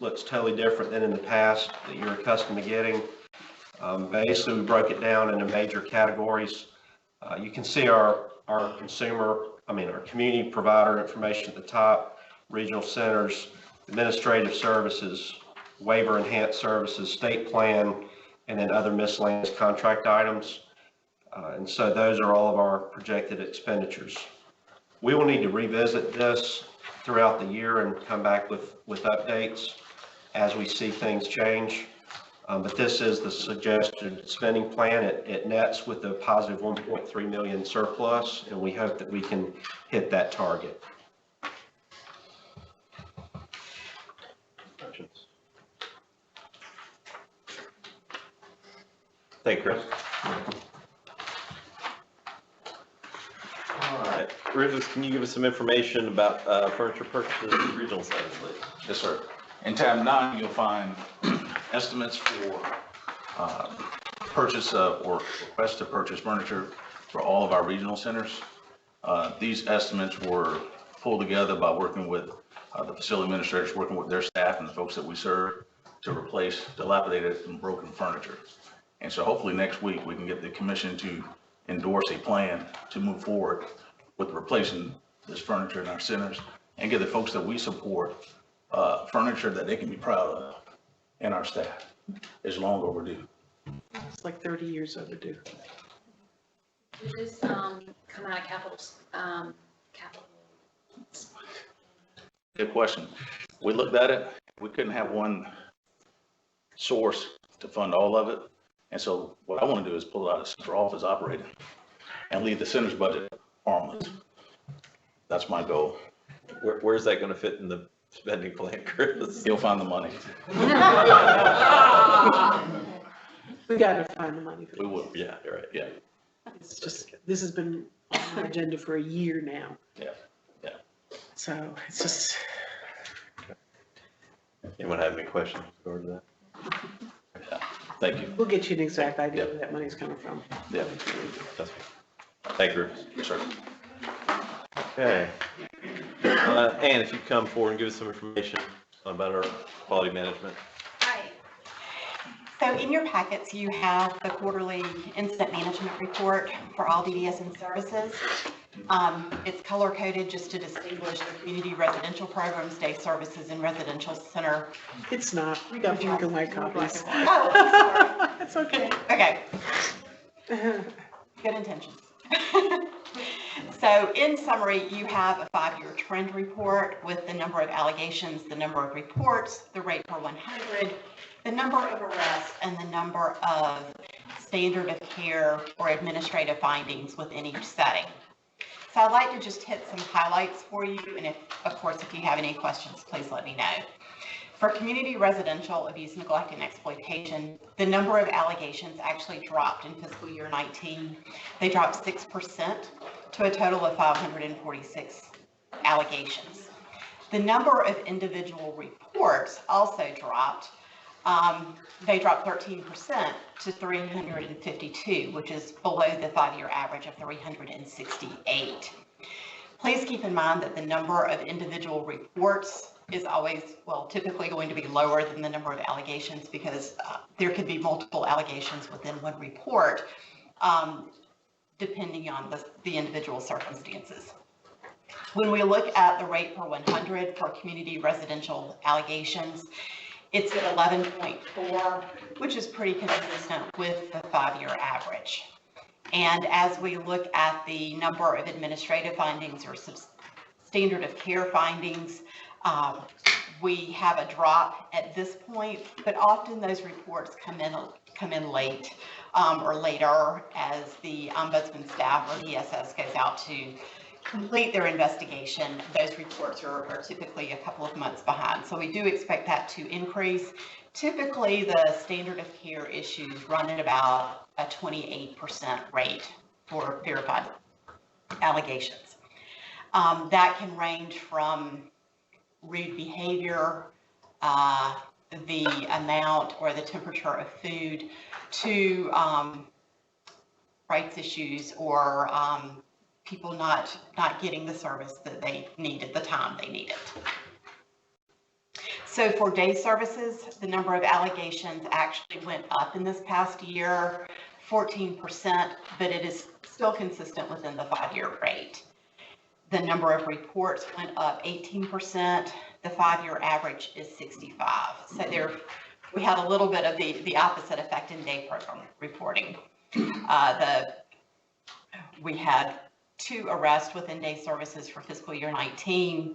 looks totally different than in the past that you're accustomed to getting. Basically, we broke it down into major categories. You can see our community provider information at the top, regional centers, administrative services, waiver enhanced services, state plan, and then other miscellaneous contract items. And so those are all of our projected expenditures. We will need to revisit this throughout the year and come back with updates as we see things change. But this is the suggested spending plan. It nets with a positive 1.3 million surplus, and we hope that we can hit that target. Questions? Thank you, Chris. All right, Rivers, can you give us some information about furniture purchases at the regional center, please? Yes, sir. In tab 9, you'll find estimates for purchase or request to purchase furniture for all of our regional centers. These estimates were pulled together by working with the facility administrators, working with their staff and the folks that we serve to replace dilapidated and broken furniture. And so hopefully next week we can get the commission to endorse a plan to move forward with replacing this furniture in our centers and give the folks that we support furniture that they can be proud of, and our staff is long overdue. It's like 30 years overdue. Did this come out of capital? Good question. We looked at it. We couldn't have one source to fund all of it. And so what I want to do is pull it out of central office operating and leave the center's budget harmless. That's my goal. Where's that going to fit in the spending plan, Chris? You'll find the money. We got to find the money for We this. will. Yeah, you're right. Yeah. It's just, this has been on our agenda for a year now. Yeah. Yeah. So it's just. Anyone have any questions regarding that? Yeah. Thank you. We'll get you an exact idea where that money's coming from. Yeah. That's fine. Thank you, Rufus. Yes, sir. Okay. Ann, if you come forward and give us some information about our quality management. Hi. So in your packets, you have the quarterly incident management report for all DDSN services. It's color coded just to distinguish the community residential programs, day services, and residential center. It's not. We got black and white copies. Oh, I'm sorry. It's okay. Okay. Good intentions. So in summary, you have a 5-year trend report with the number of allegations, the number of reports, the rate per 100, the number of arrests, and the number of standard of care or administrative findings within each setting. So I'd like to just hit some highlights for you, and of course, if you have any questions, please let me know. For community residential abuse, neglect, and exploitation, the number of allegations actually dropped in fiscal year 19. They dropped 6% to a total of 546 allegations. The number of individual reports also dropped. They dropped 13% to 352, which is below the 5-year average of 368. Please keep in mind that the number of individual reports is always, well, typically going to be lower than the number of allegations because there could be multiple allegations within one report, depending on the individual circumstances. When we look at the rate per 100 for community residential allegations, it's at 11.4, which is pretty consistent with the 5-year average. And as we look at the number of administrative findings or standard of care findings, we have a drop at this point, but often those reports come in late or later as the ombudsman staff or DSS goes out to complete their investigation. Those reports are typically a couple of months behind. So we do expect that to increase. Typically, the standard of care issues run at about a 28% rate for verified allegations. That can range from rude behavior, the amount or the temperature of food, to rights issues or people not getting the service that they need at the time they need it. So for day services, the number of allegations actually went up in this past year, 14%, but it is still consistent within the 5-year rate. The number of reports went up 18%. The 5-year average is 65. So there, we had a little bit of the opposite effect in day program reporting. We had 2 arrests within day services for fiscal year 19.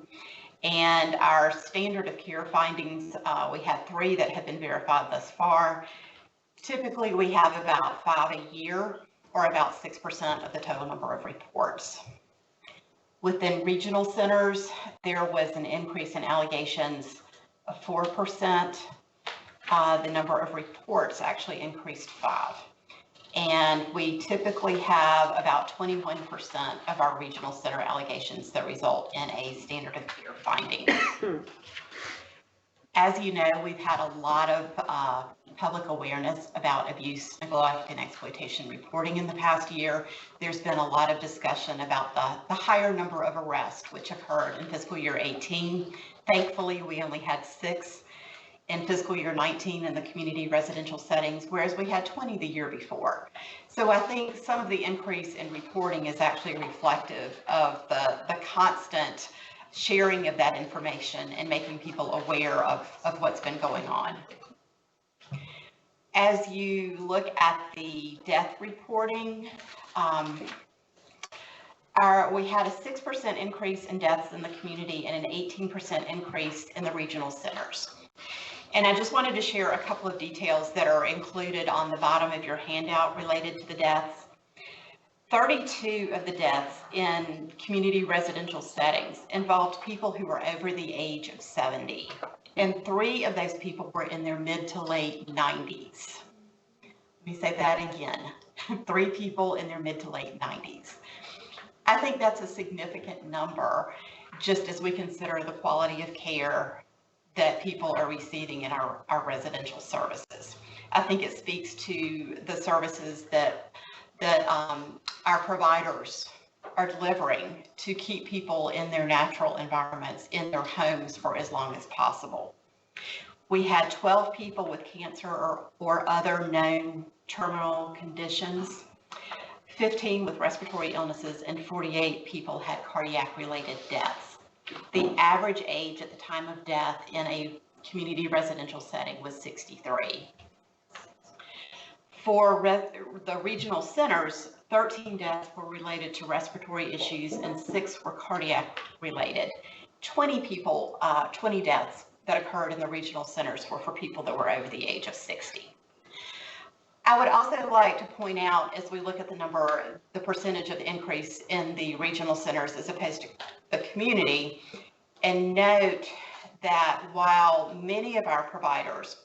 And our standard of care findings, we had 3 that have been verified thus far. Typically, we have about 5 a year, or about 6% of the total number of reports. Within regional centers, there was an increase in allegations of 4%. The number of reports actually increased 5. And we typically have about 21% of our regional center allegations that result in a standard of care finding. As you know, we've had a lot of public awareness about abuse, neglect, and exploitation reporting in the past year. There's been a lot of discussion about the higher number of arrests which occurred in fiscal year 18. Thankfully, we only had 6 in fiscal year 19 in the community residential settings, whereas we had 20 the year before. So I think some of the increase in reporting is actually reflective of the constant sharing of that information and making people aware of what's been going on. As you look at the death reporting, we had a 6% increase in deaths in the community and an 18% increase in the regional centers. And I just wanted to share a couple of details that are included on the bottom of your handout related to the deaths. 32 of the deaths in community residential settings involved people who were over the age of 70. And 3 of those people were in their mid to late 90s. Let me say that again. 3 people in their mid to late 90s. I think that's a significant number, just as we consider the quality of care that people are receiving in our residential services. I think it speaks to the services that our providers are delivering to keep people in their natural environments, in their homes for as long as possible. We had 12 people with cancer or other known terminal conditions, 15 with respiratory illnesses, and 48 people had cardiac-related deaths. The average age at the time of death in a community residential setting was 63. For the regional centers, 13 deaths were related to respiratory issues and 6 were cardiac related. 20 deaths that occurred in the regional centers were for people that were over the age of 60. I would also like to point out, as we look at the percentage of increase in the regional centers as opposed to the community, and note that while many of our providers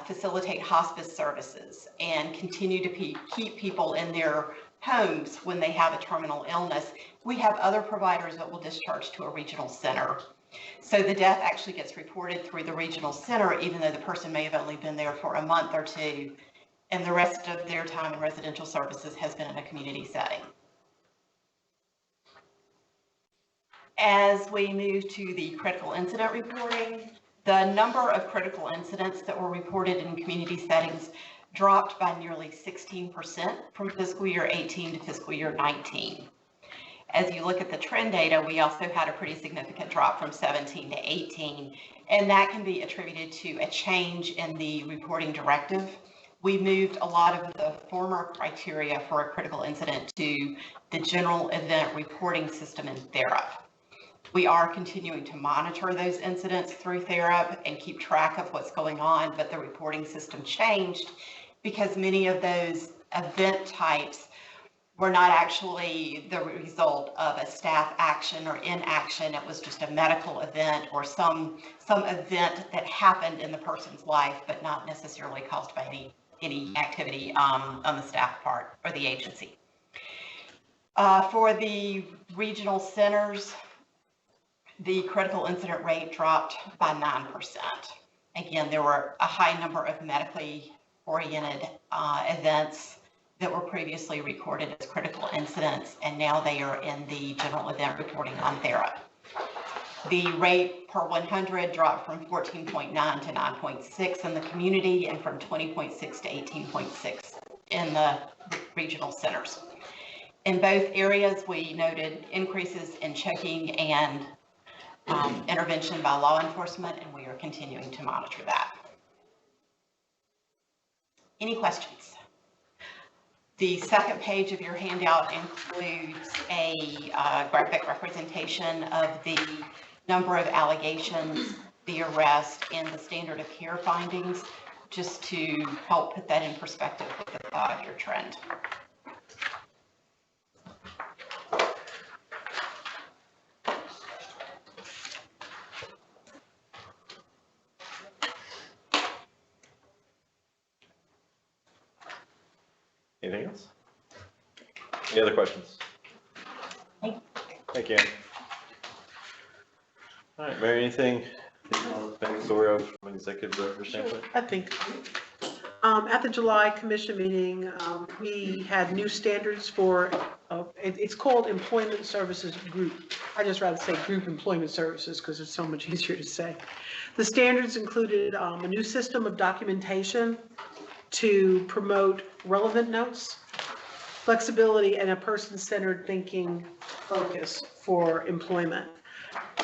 facilitate hospice services and continue to keep people in their homes when they have a terminal illness. We have other providers that will discharge to a regional center. So the death actually gets reported through the regional center, even though the person may have only been there for a month or two, and the rest of their time in residential services has been in a community setting. As we move to the critical incident reporting, the number of critical incidents that were reported in community settings dropped by nearly 16% from fiscal year 18 to fiscal year 19. As you look at the trend data, we also had a pretty significant drop from 17 to 18, and that can be attributed to a change in the reporting directive. We moved a lot of the former criteria for a critical incident to the general event reporting system in THERAP. We are continuing to monitor those incidents through THERAP and keep track of what's going on, but the reporting system changed because many of those event types were not actually the result of a staff action or inaction. It was just a medical event or some event that happened in the person's life, but not necessarily caused by any activity on the staff part or the agency. For the regional centers, the critical incident rate dropped by 9%. Again, there were a high number of medically oriented events that were previously recorded as critical incidents, and now they are in the general event reporting on THERAP. The rate per 100 dropped from 14.9 to 9.6 in the community and from 20.6 to 18.6 in the regional centers. In both areas, we noted increases in choking and intervention by law enforcement, and we are continuing to monitor that. Any questions? The second page of your handout includes a graphic representation of the number of allegations, the arrest, and the standard of care findings, just to help put that in perspective with the 5-year trend. Anything else? Any other questions? Thank you. All right, Mary, anything that you want to think Gloria from an executive director standpoint? I think. At the July commission meeting, we had new standards for, it's called Employment Services Group. I just rather say Group Employment Services because it's so much easier to say. The standards included a new system of documentation to promote relevant notes, flexibility, and a person-centered thinking focus for employment.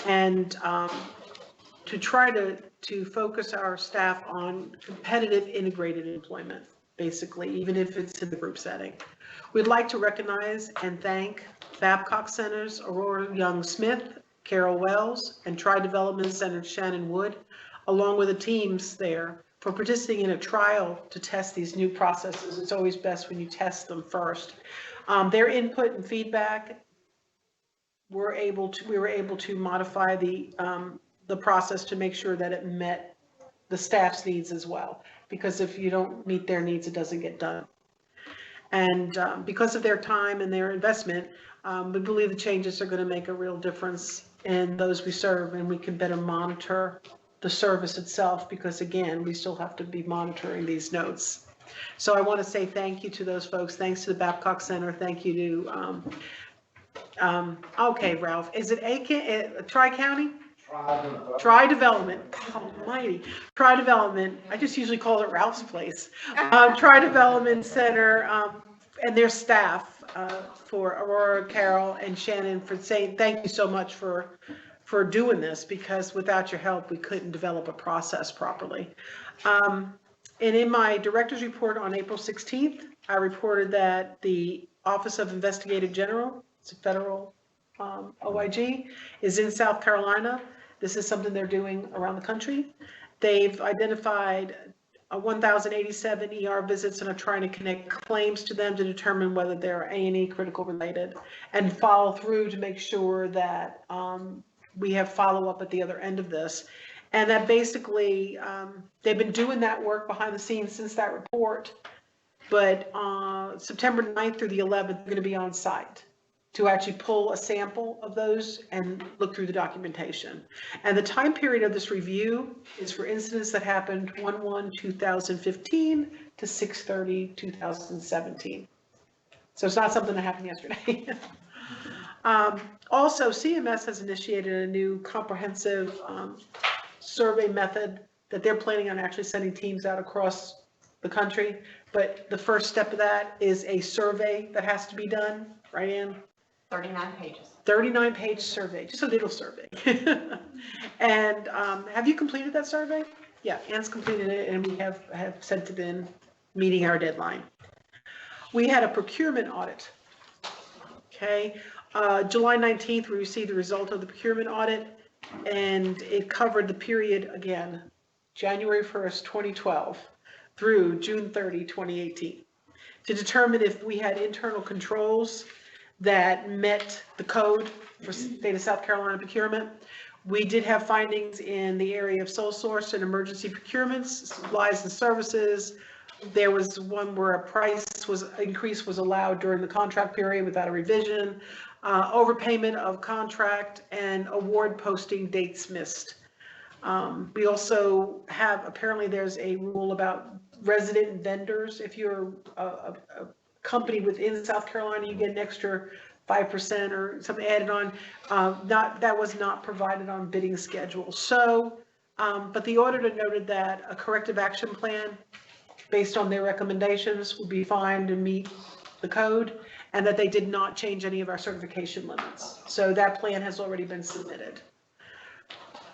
And to try to focus our staff on competitive integrated employment, basically, even if it's in the group setting. We'd like to recognize and thank Babcock Center's Aurora Young Smith, Carol Wells, and Tri-Development Center Shannon Wood, along with the teams there, for participating in a trial to test these new processes. It's always best when you test them first. Their input and feedback, we were able to modify the process to make sure that it met the staff's needs as well. Because if you don't meet their needs, it doesn't get done. And because of their time and their investment, we believe the changes are going to make a real difference in those we serve, and we can better monitor the service itself, because again, we still have to be monitoring these notes. So I want to say thank you to those folks. Thanks to the Babcock Center. Thank you to, okay, Ralph, is it Tri-County? Tri-Development, God almighty, Tri-Development, I just usually call it Ralph's place. Tri-Development Center and their staff for Aurora, Carol, and Shannon for saying thank you so much for doing this, because without your help, we couldn't develop a process properly. And in my director's report on April 16th, I reported that the Office of Investigative General, it's a federal OIG, is in South Carolina. This is something they're doing around the country. They've identified 1,087 ER visits and are trying to connect claims to them to determine whether they're A&E critical related, and follow through to make sure that we have follow-up at the other end of this. And that basically, they've been doing that work behind the scenes since that report. but September 9th through the 11th, they're going to be on site to actually pull a sample of those and look through the documentation. And the time period of this review is for incidents that happened 1/1/2015 to 6/30/2017. So it's not something that happened yesterday. Also, CMS has initiated a new comprehensive survey method that they're planning on actually sending teams out across the country. But the first step of that is a survey that has to be done, right, Ann? 39 pages. 39-page survey, just a little survey. And have you completed that survey? Yeah, Ann's completed it, and we have sent it in, meeting our deadline. We had a procurement audit. Okay, July 19th, we received the result of the procurement audit, and it covered the period, again, January 1st, 2012 through June 30, 2018, to determine if we had internal controls that met the code for state of South Carolina procurement. We did have findings in the area of sole source and emergency procurements, supplies and services. There was one where a price increase was allowed during the contract period without a revision, overpayment of contract, and award posting dates missed. We also have, apparently there's a rule about resident vendors. If you're a company within South Carolina, you get an extra 5% or something added on. That was not provided on bidding schedule. So, but the auditor noted that a corrective action plan based on their recommendations would be fine to meet the code, and that they did not change any of our certification limits. So that plan has already been submitted.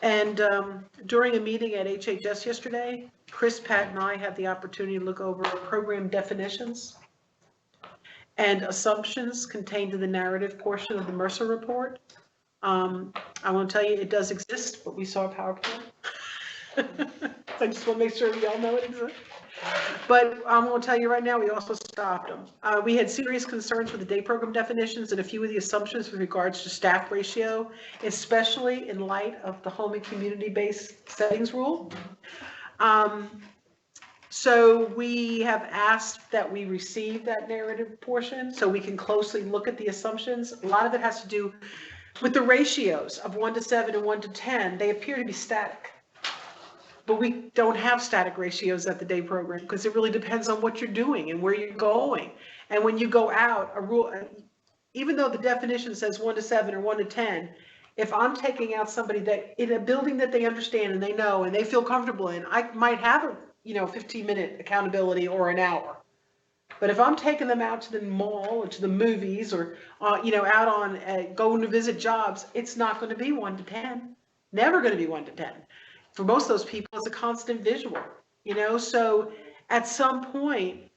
And during a meeting at HHS yesterday, Chris, Pat, and I had the opportunity to look over program definitions and assumptions contained in the narrative portion of the Mercer report. I want to tell you, it does exist, but we saw a PowerPoint. So I just want to make sure we all know it exists. But I'm going to tell you right now, we also stopped them. We had serious concerns with the day program definitions and a few of the assumptions with regards to staff ratio, especially in light of the home and community-based settings rule. So we have asked that we receive that narrative portion so we can closely look at the assumptions. A lot of it has to do with the ratios of 1 to 7 and 1 to 10. They appear to be static. But we don't have static ratios at the day program because it really depends on what you're doing and where you're going. And when you go out, a rule, even though the definition says 1 to 7 or 1 to 10, if I'm taking out somebody that in a building that they understand and they know and they feel comfortable in, I might have a 15-minute accountability or an hour. But if I'm taking them out to the mall or to the movies or out on going to visit jobs, it's not going to be 1 to 10. Never going to be 1 to 10. For most of those people, it's a constant visual, so at some point,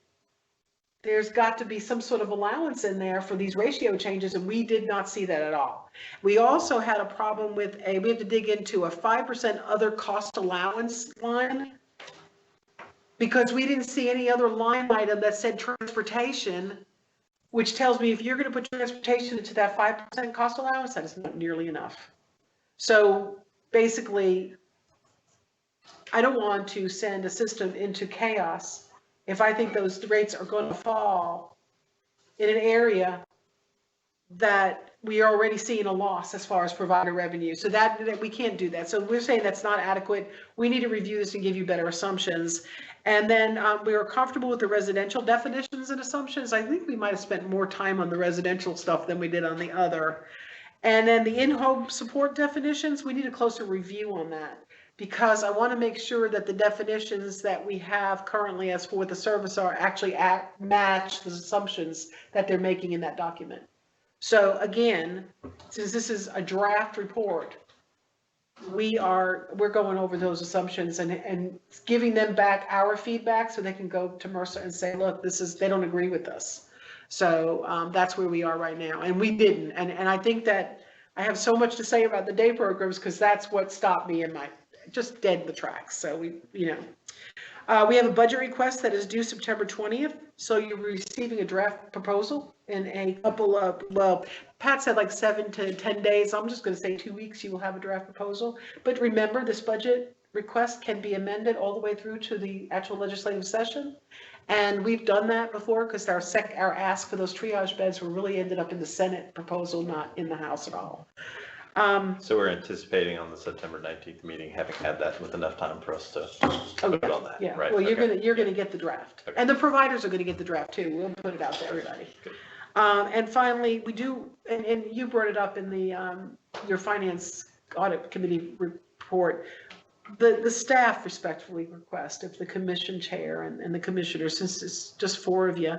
there's got to be some sort of allowance in there for these ratio changes, and we did not see that at all. We also had a problem with we have to dig into a 5% other cost allowance line because we didn't see any other line item that said transportation, which tells me if you're going to put transportation into that 5% cost allowance, that is not nearly enough. So basically, I don't want to send a system into chaos if I think those rates are going to fall in an area that we are already seeing a loss as far as provider revenue. So that we can't do that. So we're saying that's not adequate. We need to review this and give you better assumptions. And then we are comfortable with the residential definitions and assumptions. I think we might have spent more time on the residential stuff than we did on the other. And then the in-home support definitions, we need a closer review on that, because I want to make sure that the definitions that we have currently as for what the service are actually match the assumptions that they're making in that document. So again, since this is a draft report, we're going over those assumptions and giving them back our feedback so they can go to Mercer and say, look, they don't agree with us. So that's where we are right now. And we didn't. And I think that I have so much to say about the day programs because that's what stopped me in my just dead in the tracks. So we have a budget request that is due September 20th. So you're receiving a draft proposal in a couple of, well, Pat said like 7 to 10 days. I'm just going to say 2 weeks, you will have a draft proposal. But remember, this budget request can be amended all the way through to the actual legislative session. And we've done that before because our ask for those triage beds were really ended up in the Senate proposal, not in the House at all. So we're anticipating on the September 19th meeting, having had that with enough time for us to vote on that, Yeah, right? well, Okay. you're gonna get the draft. Okay. And the providers are gonna get the draft too. We'll put it out to everybody. And finally, we do, and you brought it up in the, your finance audit committee report. The staff respectfully request if the commission chair and the commissioners, since it's just 4 of you,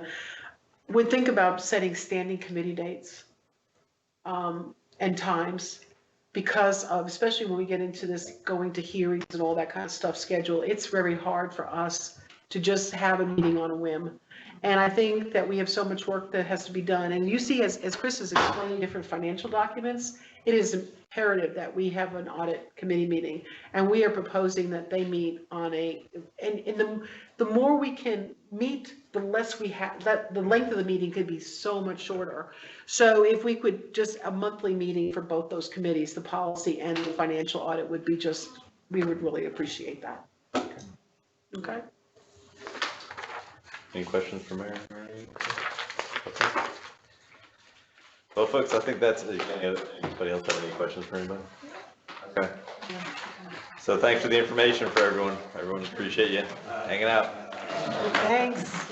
would think about setting standing committee dates and times, because of, especially when we get into this going to hearings and all that kind of stuff schedule, it's very hard for us to just have a meeting on a whim. And I think that we have so much work that has to be done. And you see, as Chris is explaining different financial documents, it is imperative that we have an audit committee meeting. And we are proposing that they meet on the more we can meet, the less we have, that the length of the meeting could be so much shorter. So if we could just a monthly meeting for both those committees, the policy and the financial audit would be just, we would really appreciate that. Okay? Any questions for Mayor? Okay. Well, folks, I think that's, anybody else have any questions for anybody? Okay. So thanks for the information for everyone. Everyone appreciate you hanging out. Thanks.